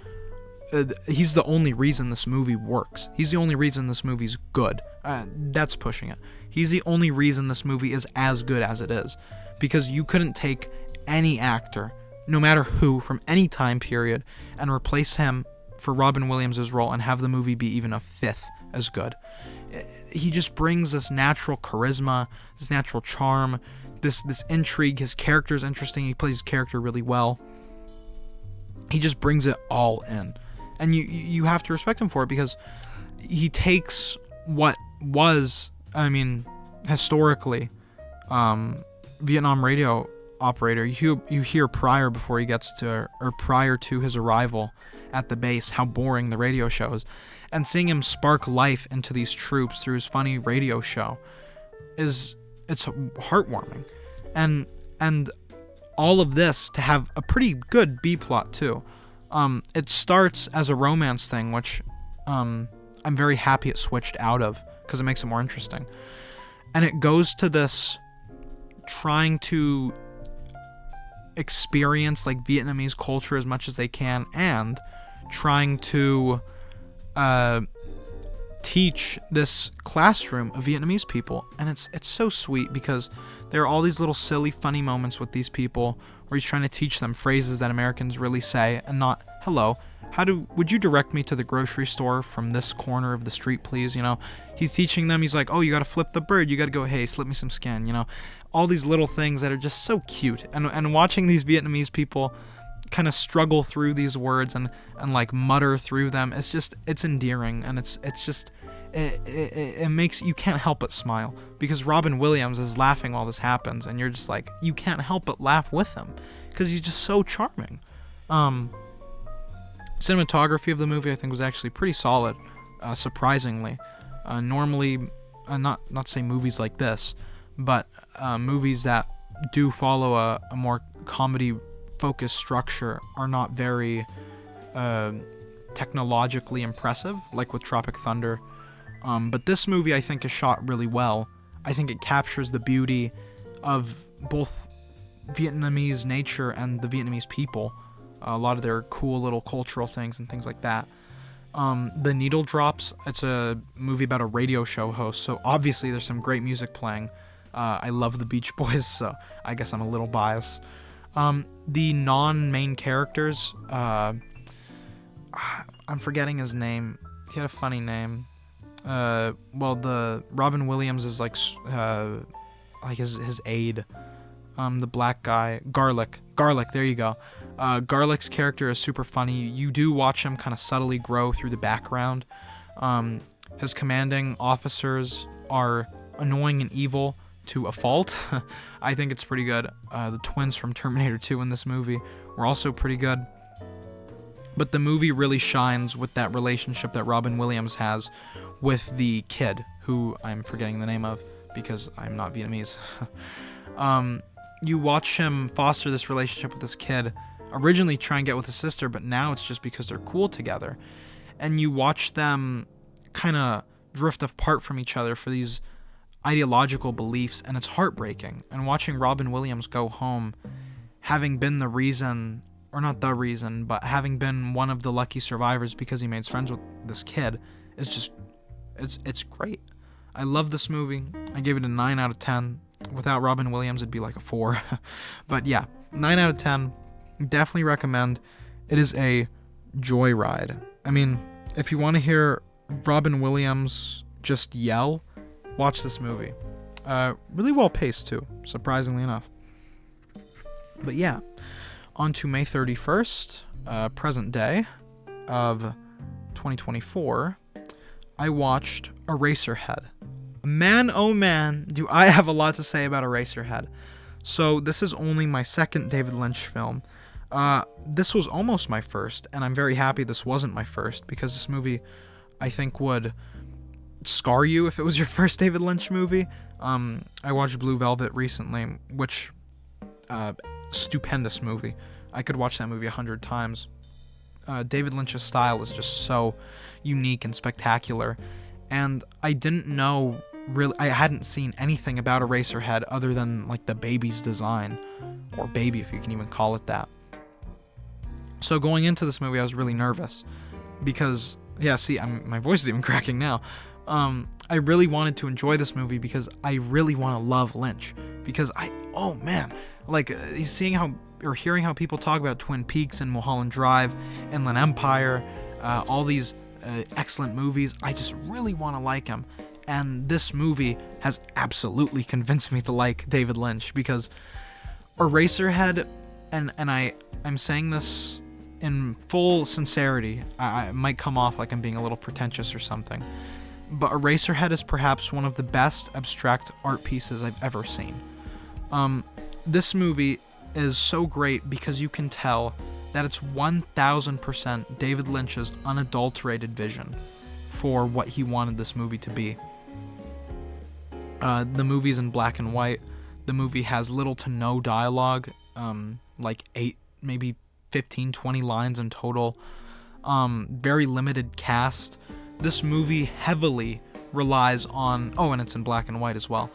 Speaker 1: the only reason this movie works. He's the only reason this movie's good. That's pushing it. He's the only reason this movie is as good as it is, because you couldn't take any actor, no matter who, from any time period, and replace him for Robin Williams' role and have the movie be even a fifth as good. He just brings this natural charisma, this natural charm, this intrigue. His character's interesting. He plays his character really well. He just brings it all in. And you have to respect him for it, because he takes what was, historically, Vietnam radio operator. You hear prior to his arrival at the base how boring the radio show is, and seeing him spark life into these troops through his funny radio show it's heartwarming, and all of this to have a pretty good B plot too. It starts as a romance thing, which I'm very happy it switched out of, because it makes it more interesting, and it goes to this trying to experience like Vietnamese culture as much as they can, and trying to teach this classroom of Vietnamese people. And it's so sweet, because there are all these little silly funny moments with these people where he's trying to teach them phrases that Americans really say, and not, "Hello, would you direct me to the grocery store from this corner of the street, please?" He's teaching them. He's like, "Oh, you gotta flip the bird, you gotta go, hey, slip me some skin," all these little things that are just so cute. And watching these Vietnamese people kind of struggle through these words and like mutter through them, it's endearing, and it's just it makes you can't help but smile, because Robin Williams is laughing while this happens, and you're just like, you can't help but laugh with him, because he's just so charming. Cinematography of the movie I think was actually pretty solid, surprisingly. Normally, not say movies like this, but movies that do follow a more comedy-focused structure are not very technologically impressive, like with Tropic Thunder. But this movie, I think, is shot really well. I think it captures the beauty of both Vietnamese nature and the Vietnamese people. A lot of their cool little cultural things and things like that. The Needle Drops, it's a movie about a radio show host, so obviously there's some great music playing. I love the Beach Boys, so I guess I'm a little biased. The non-main characters, I'm forgetting his name. He had a funny name. The Robin Williams is like his aide. The black guy, Garlic, there you go. Garlic's character is super funny. You do watch him kind of subtly grow through the background. His commanding officers are annoying and evil to a fault. I think it's pretty good. The twins from Terminator 2 in this movie were also pretty good. But the movie really shines with that relationship that Robin Williams has with the kid, who I'm forgetting the name of because I'm not Vietnamese. You watch him foster this relationship with this kid, originally try and get with his sister, but now it's just because they're cool together. And you watch them kind of drift apart from each other for these ideological beliefs, and it's heartbreaking. And watching Robin Williams go home, having been the reason, or not the reason, but having been one of the lucky survivors because he made friends with this kid, is just, it's great. I love this movie. I gave it a 9 out of 10. Without Robin Williams, it'd be like a 4. But yeah, 9 out of 10. Definitely recommend. It is a joyride. I mean, if you want to hear Robin Williams just yell, watch this movie. Really well paced too, surprisingly enough. But yeah, on to May 31st, present day of 2024, I watched Eraserhead. Man, oh man, do I have a lot to say about Eraserhead. So this is only my second David Lynch film. This was almost my first, and I'm very happy this wasn't my first, because this movie, I think, would scar you if it was your first David Lynch movie. I watched Blue Velvet recently, which, stupendous movie. I could watch that movie 100 times. David Lynch's style is just so unique and spectacular, and I didn't know really, I hadn't seen anything about Eraserhead other than like the baby's design, or baby if you can even call it that. So going into this movie, I was really nervous because, yeah, see, my voice is even cracking now. I really wanted to enjoy this movie because I really want to love Lynch, because oh man, like seeing how, or hearing how people talk about Twin Peaks and Mulholland Drive, Inland Empire, all these excellent movies, I just really want to like him. And this movie has absolutely convinced me to like David Lynch, because Eraserhead, and I'm saying this in full sincerity, I might come off like I'm being a little pretentious or something, but Eraserhead is perhaps one of the best abstract art pieces I've ever seen. This movie is so great because you can tell that it's 1000% David Lynch's unadulterated vision for what he wanted this movie to be. The movie's in black and white. The movie has little to no dialogue, like 8, maybe 15, 20 lines in total. Very limited cast. This movie heavily relies on, and it's in black and white as well.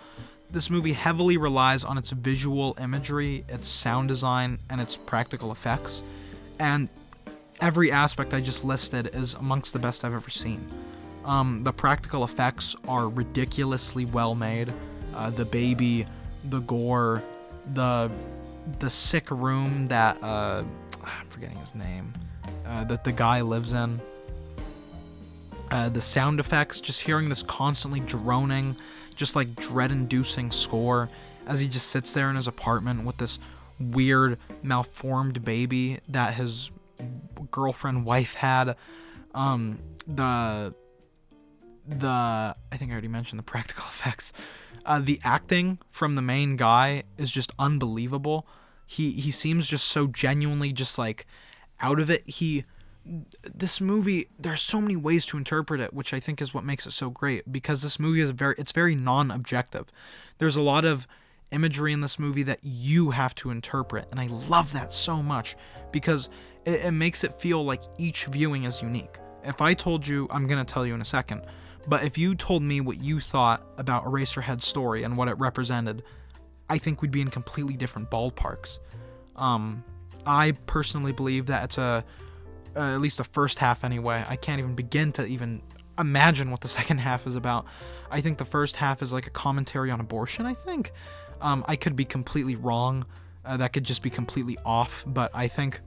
Speaker 1: This movie heavily relies on its visual imagery, its sound design, and its practical effects. And every aspect I just listed is amongst the best I've ever seen. The practical effects are ridiculously well made. The baby, the gore, the sick room that, I'm forgetting his name, that the guy lives in. The sound effects, just hearing this constantly droning, just like dread-inducing score as he just sits there in his apartment with this weird, malformed baby that his girlfriend wife had. I think I already mentioned the practical effects. The acting from the main guy is just unbelievable. He seems just so genuinely just like out of it. This movie, there's so many ways to interpret it, which I think is what makes it so great, because this movie is very non-objective. There's a lot of imagery in this movie that you have to interpret, and I love that so much, because it makes it feel like each viewing is unique. If I told you, I'm going to tell you in a second, but if you told me what you thought about Eraserhead's story and what it represented, I think we'd be in completely different ballparks. I personally believe that it's at least the first half anyway. I can't even begin to even imagine what the second half is about. I think the first half is like a commentary on abortion, I think. I could be completely wrong. That could just be completely off, but I think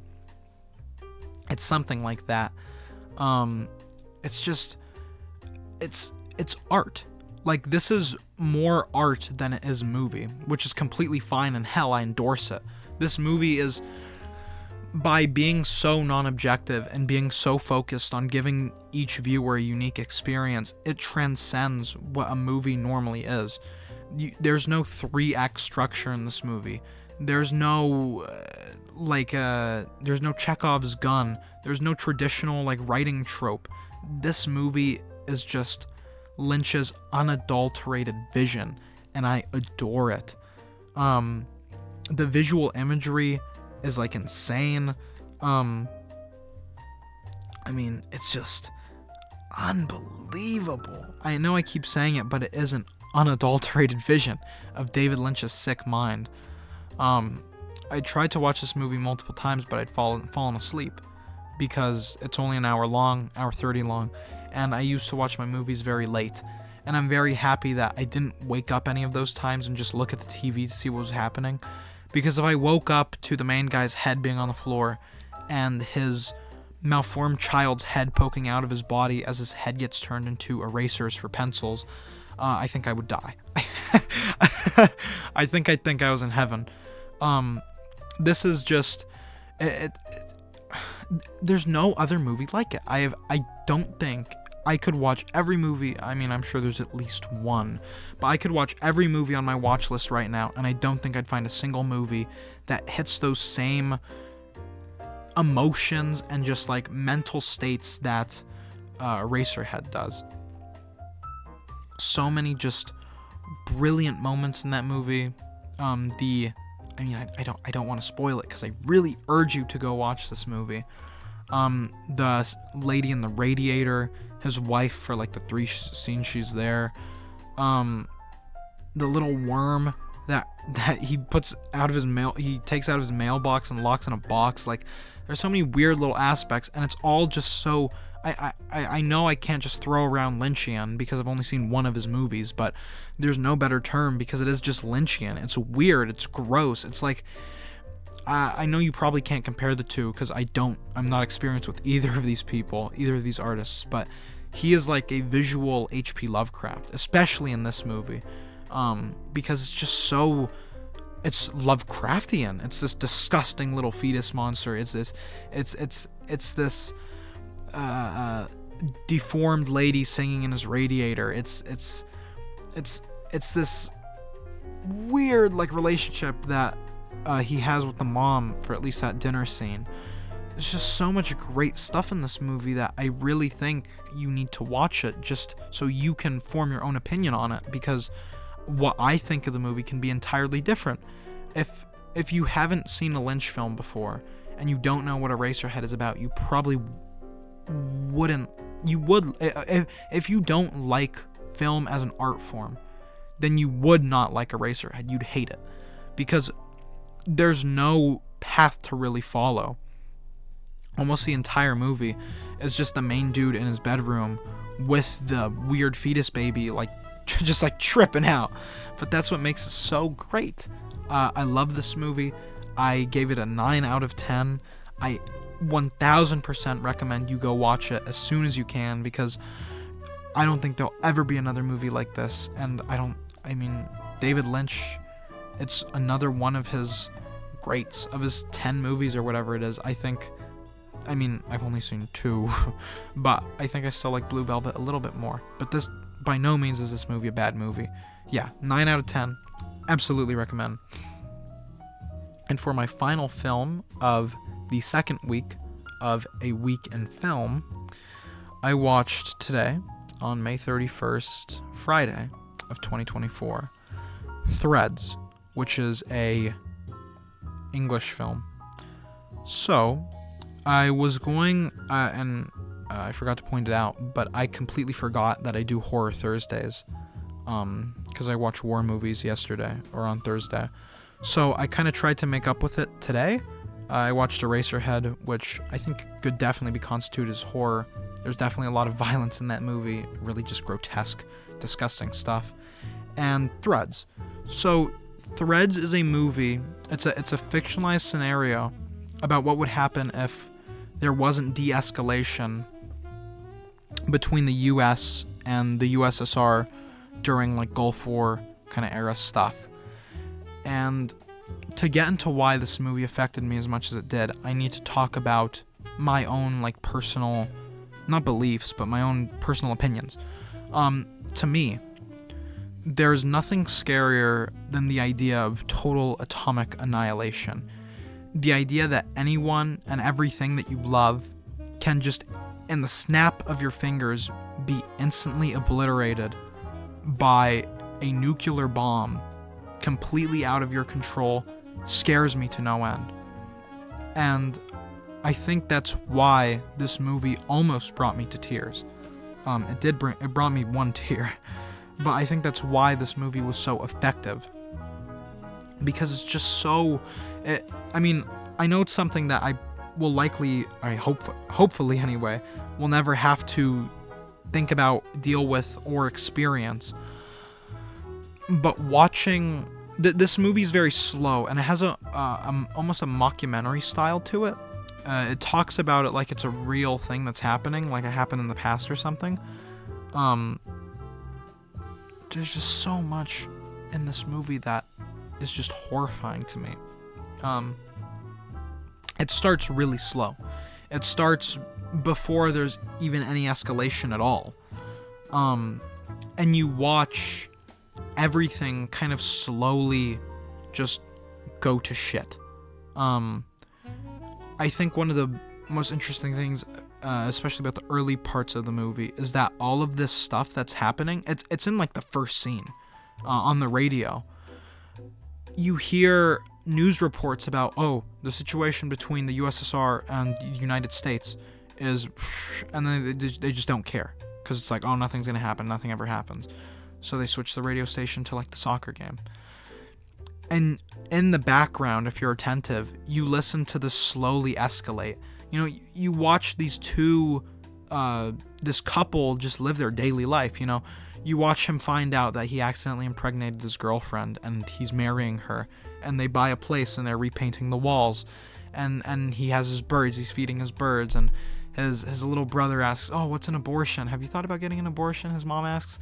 Speaker 1: it's something like that. It's just, it's art. Like, this is more art than it is movie, which is completely fine, and hell, I endorse it. This movie is, by being so non-objective and being so focused on giving each viewer a unique experience, it transcends what a movie normally is. There's no 3-act structure in this movie. There's no there's no Chekhov's gun. There's no traditional writing trope. This movie is just Lynch's unadulterated vision, and I adore it. The visual imagery is insane. I mean, it's just unbelievable. I know I keep saying it, but it is an unadulterated vision of David Lynch's sick mind. I tried to watch this movie multiple times, but I'd fallen asleep because it's only an hour long, hour 30 long, and I used to watch my movies very late. And I'm very happy that I didn't wake up any of those times and just look at the TV to see what was happening. Because if I woke up to the main guy's head being on the floor and his malformed child's head poking out of his body as his head gets turned into erasers for pencils, I think I would die. I think I'd think I was in heaven. This is just... there's no other movie like it. I don't think I could watch every movie. I mean, I'm sure there's at least one, but I could watch every movie on my watch list right now, and I don't think I'd find a single movie that hits those same emotions and just like mental states that Eraserhead does. So many just brilliant moments in that movie. I don't want to spoil it because I really urge you to go watch this movie. The lady in the radiator, his wife for like the 3 scenes she's there. The little worm that he puts out of his he takes out of his mailbox and locks in a box. Like, there's so many weird little aspects, and it's all just so. I know I can't just throw around Lynchian because I've only seen one of his movies, but there's no better term because it is just Lynchian. It's weird. It's gross. It's like, I know you probably can't compare the two because I'm not experienced with either of these people, either of these artists, but he is like a visual H.P. Lovecraft, especially in this movie, because it's just so. It's Lovecraftian. It's this disgusting little fetus monster. It's this deformed lady singing in his radiator. It's this weird like relationship that he has with the mom for at least that dinner scene. There's just so much great stuff in this movie that I really think you need to watch it just so you can form your own opinion on it, because what I think of the movie can be entirely different. If you haven't seen a Lynch film before and you don't know what Eraserhead is about, you probably wouldn't. You would if you don't like film as an art form, then you would not like Eraserhead. You'd hate it because there's no path to really follow. Almost the entire movie is just the main dude in his bedroom with the weird fetus baby, like just like tripping out. But that's what makes it so great. I love this movie. I gave it a 9 out of 10. I 1000% recommend you go watch it as soon as you can, because I don't think there'll ever be another movie like this. And David Lynch, it's another one of his greats, of his 10 movies or whatever it is. I've only seen 2, but I think I still like Blue Velvet a little bit more. But this, by no means is this movie a bad movie. Yeah, 9 out of 10. Absolutely recommend. And for my final film of the second week of A Week in Film, I watched today, on May 31st, Friday of 2024, Threads, which is a English film. So, I was going, I forgot to point it out, but I completely forgot that I do Horror Thursdays, because I watched war movies yesterday, or on Thursday. So I kind of tried to make up with it today. I watched Eraserhead, which I think could definitely be constituted as horror. There's definitely a lot of violence in that movie, really just grotesque, disgusting stuff. And Threads. So Threads is a movie, it's a fictionalized scenario about what would happen if there wasn't de-escalation between the US and the USSR during like Gulf War kind of era stuff. And to get into why this movie affected me as much as it did, I need to talk about my own like personal, not beliefs, but my own personal opinions. To me, there's nothing scarier than the idea of total atomic annihilation. The idea that anyone and everything that you love can just, in the snap of your fingers, be instantly obliterated by a nuclear bomb completely out of your control scares me to no end. And I think that's why this movie almost brought me to tears. It brought me one tear, but I think that's why this movie was so effective, because it's just so. I know it's something that I will likely, hopefully anyway, will never have to think about, deal with, or experience. But watching this movie is very slow, and it has almost a mockumentary style to it. It talks about it like it's a real thing that's happening, like it happened in the past or something. There's just so much in this movie that is just horrifying to me. It starts really slow. It starts before there's even any escalation at all. And you watch everything kind of slowly just go to shit. I think one of the most interesting things, especially about the early parts of the movie, is that all of this stuff that's happening, it's in like the first scene on the radio. You hear news reports about, the situation between the USSR and the United States is, and then they just don't care, because it's like, nothing's gonna happen, nothing ever happens. So they switch the radio station to like the soccer game. And in the background, if you're attentive, you listen to this slowly escalate. You know, you watch these two, this couple just live their daily life, you know. You watch him find out that he accidentally impregnated his girlfriend and he's marrying her. And they buy a place and they're repainting the walls. And he has his birds, he's feeding his birds. And his little brother asks, what's an abortion? Have you thought about getting an abortion? His mom asks.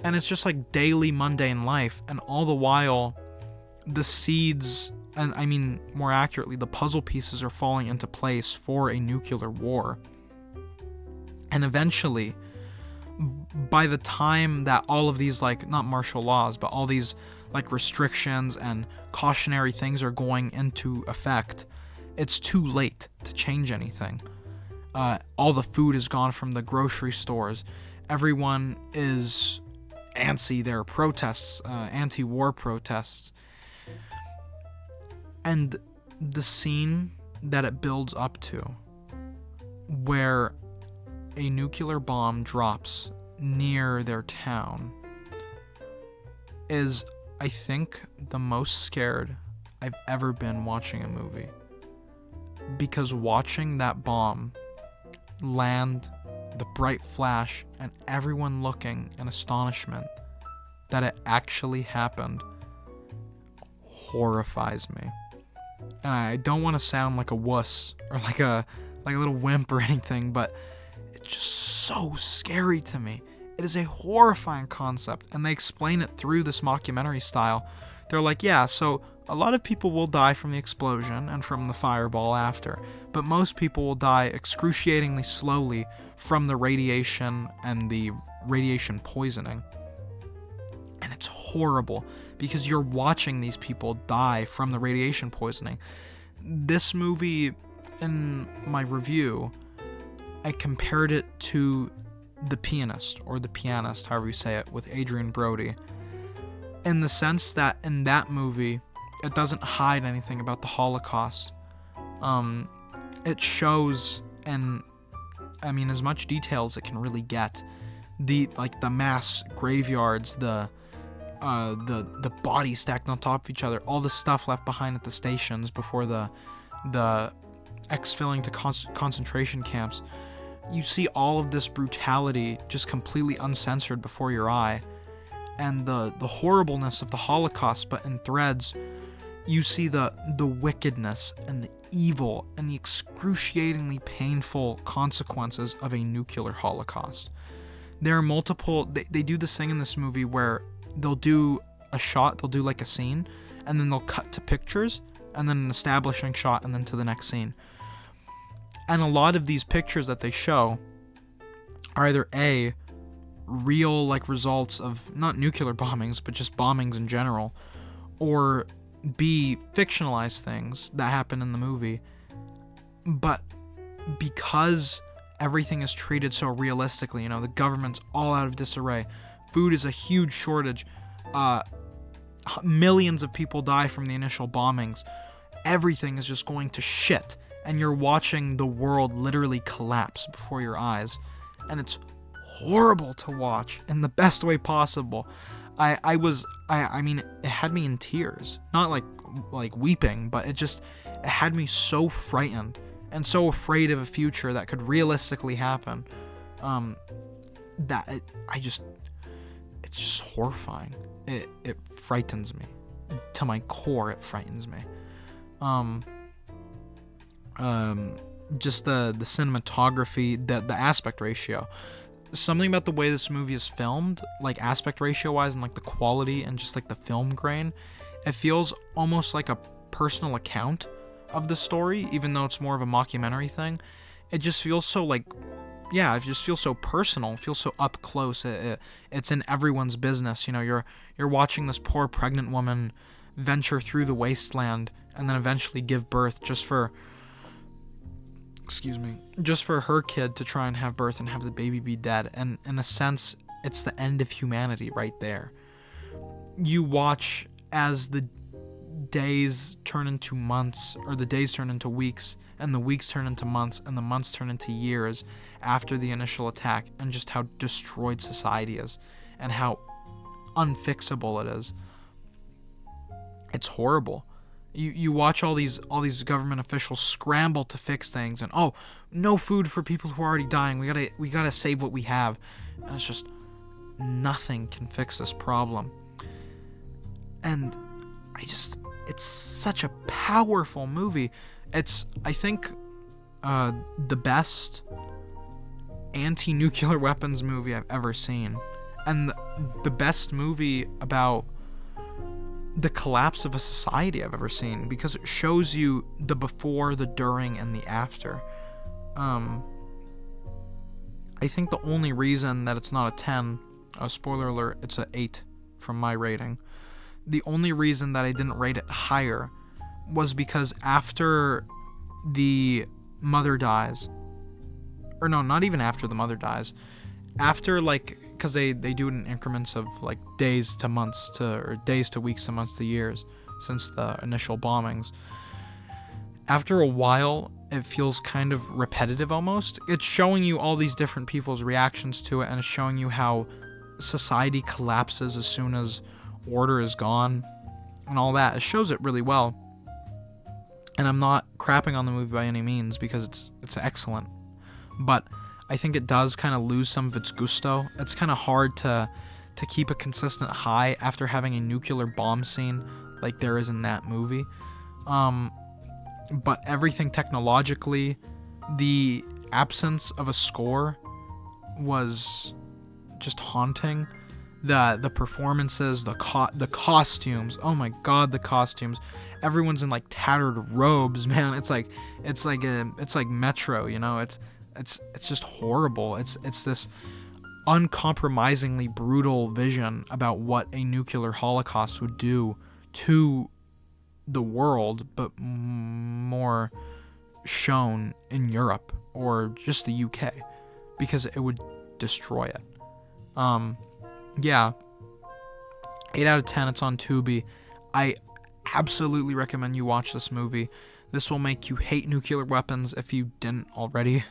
Speaker 1: And it's just like daily mundane life. And all the while, the seeds, and I mean more accurately, the puzzle pieces are falling into place for a nuclear war. And eventually, by the time that all of these, like, not martial laws, but all these like restrictions and cautionary things are going into effect, it's too late to change anything. All the food is gone from the grocery stores. Everyone is antsy. There are protests, anti-war protests. And the scene that it builds up to, where a nuclear bomb drops near their town, is, I think, the most scared I've ever been watching a movie. Because watching that bomb land, the bright flash, and everyone looking in astonishment that it actually happened horrifies me. And I don't want to sound like a wuss or like a little wimp or anything, but it's just so scary to me. It is a horrifying concept, and they explain it through this mockumentary style. They're like, yeah, so a lot of people will die from the explosion and from the fireball after, but most people will die excruciatingly slowly from the radiation and the radiation poisoning. And it's horrible, because you're watching these people die from the radiation poisoning. This movie, in my review, I compared it to The Pianist, or The Pianist, however you say it, with Adrian Brody, in the sense that in that movie, it doesn't hide anything about the Holocaust. It shows, and I mean, as much detail as it can really get, the mass graveyards, the bodies stacked on top of each other, all the stuff left behind at the stations before the exfilling to concentration camps. You see all of this brutality just completely uncensored before your eye, and the horribleness of the Holocaust, but in threads. You see the wickedness and the evil and the excruciatingly painful consequences of a nuclear Holocaust. There are multiple, they do this thing in this movie where they'll do a shot, they'll do like a scene, and then they'll cut to pictures, and then an establishing shot, and then to the next scene. And a lot of these pictures that they show are either A, real like results of not nuclear bombings, but just bombings in general, or B, fictionalized things that happen in the movie. But because everything is treated so realistically, the government's all out of disarray, food is a huge shortage, millions of people die from the initial bombings, everything is just going to shit, and you're watching the world literally collapse before your eyes, and it's horrible to watch in the best way possible. I mean, it had me in tears, not like weeping, but it had me so frightened and so afraid of a future that could realistically happen, it's just horrifying. It frightens me to my core. It frightens me. Just the cinematography, the aspect ratio. Something about the way this movie is filmed, like aspect ratio wise, and like the quality and just like the film grain, it feels almost like a personal account of the story, even though it's more of a mockumentary thing. It just feels so it just feels so personal. It feels so up close. It's in everyone's business. You're watching this poor pregnant woman venture through the wasteland and then eventually give birth just for excuse me, just for her kid to try and have birth and have the baby be dead. And in a sense, it's the end of humanity right there. You watch as the days turn into months, or the days turn into weeks, and the weeks turn into months, and the months turn into years after the initial attack, and just how destroyed society is, and how unfixable it is. It's horrible. You watch all these government officials scramble to fix things, and no food for people who are already dying. We gotta save what we have, and it's just nothing can fix this problem. And it's such a powerful movie. It's, I think, the best anti-nuclear weapons movie I've ever seen, and the best movie about the collapse of a society I've ever seen, because it shows you the before, the during, and the after. I think the only reason that it's not a 10, spoiler alert, it's an 8 from my rating. The only reason that I didn't rate it higher was because after the mother dies, or no, not even after the mother dies, after, like, because they do it in increments of like days to months to, or days to weeks to months to years since the initial bombings. After a while, it feels kind of repetitive almost. It's showing you all these different people's reactions to it, and it's showing you how society collapses as soon as order is gone and all that. It shows it really well. And I'm not crapping on the movie by any means, because it's excellent. But I think it does kind of lose some of its gusto. It's kind of hard to keep a consistent high after having a nuclear bomb scene like there is in that movie. But everything technologically, the absence of a score was just haunting. The performances, the costumes. Oh my god, the costumes. Everyone's in like tattered robes, man. It's like Metro, you know. It's just horrible. It's this uncompromisingly brutal vision about what a nuclear holocaust would do to the world, but more shown in Europe or just the UK, because it would destroy it. Yeah, 8 out of 10. It's on Tubi. I absolutely recommend you watch this movie. This will make you hate nuclear weapons if you didn't already.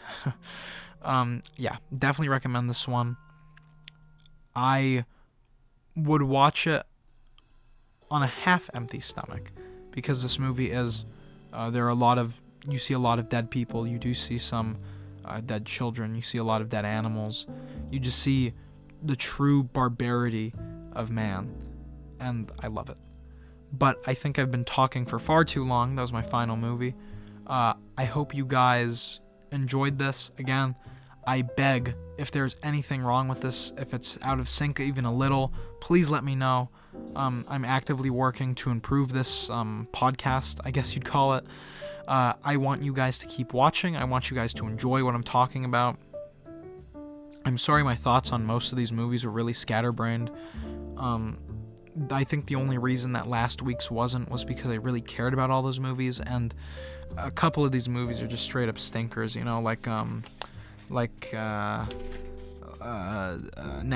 Speaker 1: Yeah, definitely recommend this one. I would watch it on a half-empty stomach, because this movie is, you see a lot of dead people, you do see some dead children, you see a lot of dead animals, you just see the true barbarity of man, and I love it. But I think I've been talking for far too long. That was my final movie. I hope you guys enjoyed this. Again, I beg, if there's anything wrong with this, if it's out of sync even a little, please let me know. I'm actively working to improve this podcast, I guess you'd call it. I want you guys to keep watching. I want you guys to enjoy what I'm talking about. I'm sorry my thoughts on most of these movies were really scatterbrained. I think the only reason that last week's wasn't was because I really cared about all those movies, and a couple of these movies are just straight up stinkers, you know, like Now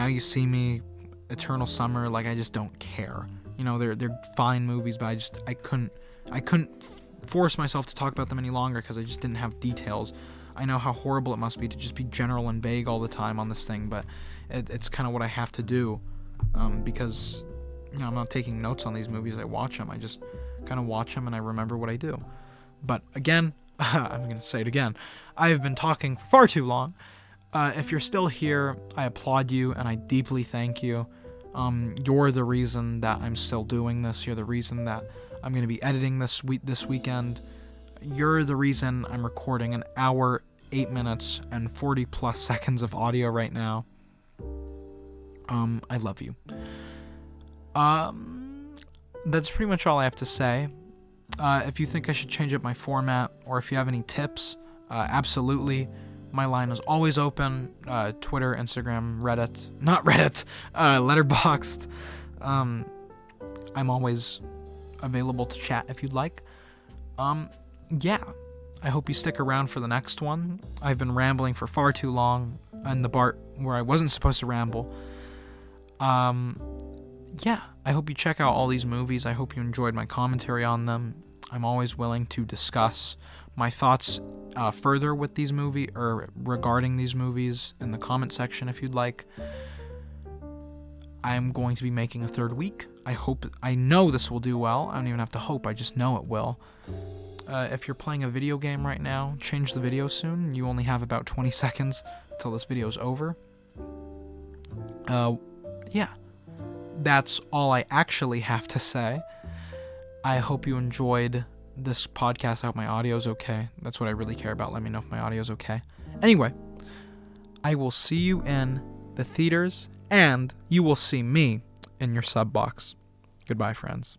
Speaker 1: You See Me, Eternal Summer. Like, I just don't care. You know, they're fine movies, but I couldn't force myself to talk about them any longer because I just didn't have details. I know how horrible it must be to just be general and vague all the time on this thing, but it's kind of what I have to do, because, you know, I'm not taking notes on these movies. I watch them. I just kind of watch them and I remember what I do. But again, I'm going to say it again. I have been talking for far too long. If you're still here, I applaud you and I deeply thank you. You're the reason that I'm still doing this. You're the reason that I'm going to be editing this weekend. You're the reason I'm recording an hour, 8 minutes, and 40 plus seconds of audio right now. I love you. That's pretty much all I have to say. If you think I should change up my format, or if you have any tips, absolutely. My line is always open. Twitter, Instagram, Reddit. Not Reddit. Letterboxd. I'm always available to chat if you'd like. Yeah. I hope you stick around for the next one. I've been rambling for far too long in the part where I wasn't supposed to ramble. Yeah, I hope you check out all these movies. I hope you enjoyed my commentary on them. I'm always willing to discuss my thoughts further with these movies, or regarding these movies, in the comment section if you'd like. I'm going to be making a third week. I know this will do well. I don't even have to hope, I just know it will. If you're playing a video game right now, change the video soon. You only have about 20 seconds till this video's over. Yeah. That's all I actually have to say. I hope you enjoyed this podcast. I hope my audio's okay. That's what I really care about. Let me know if my audio's okay. Anyway, I will see you in the theaters, and you will see me in your sub box. Goodbye, friends.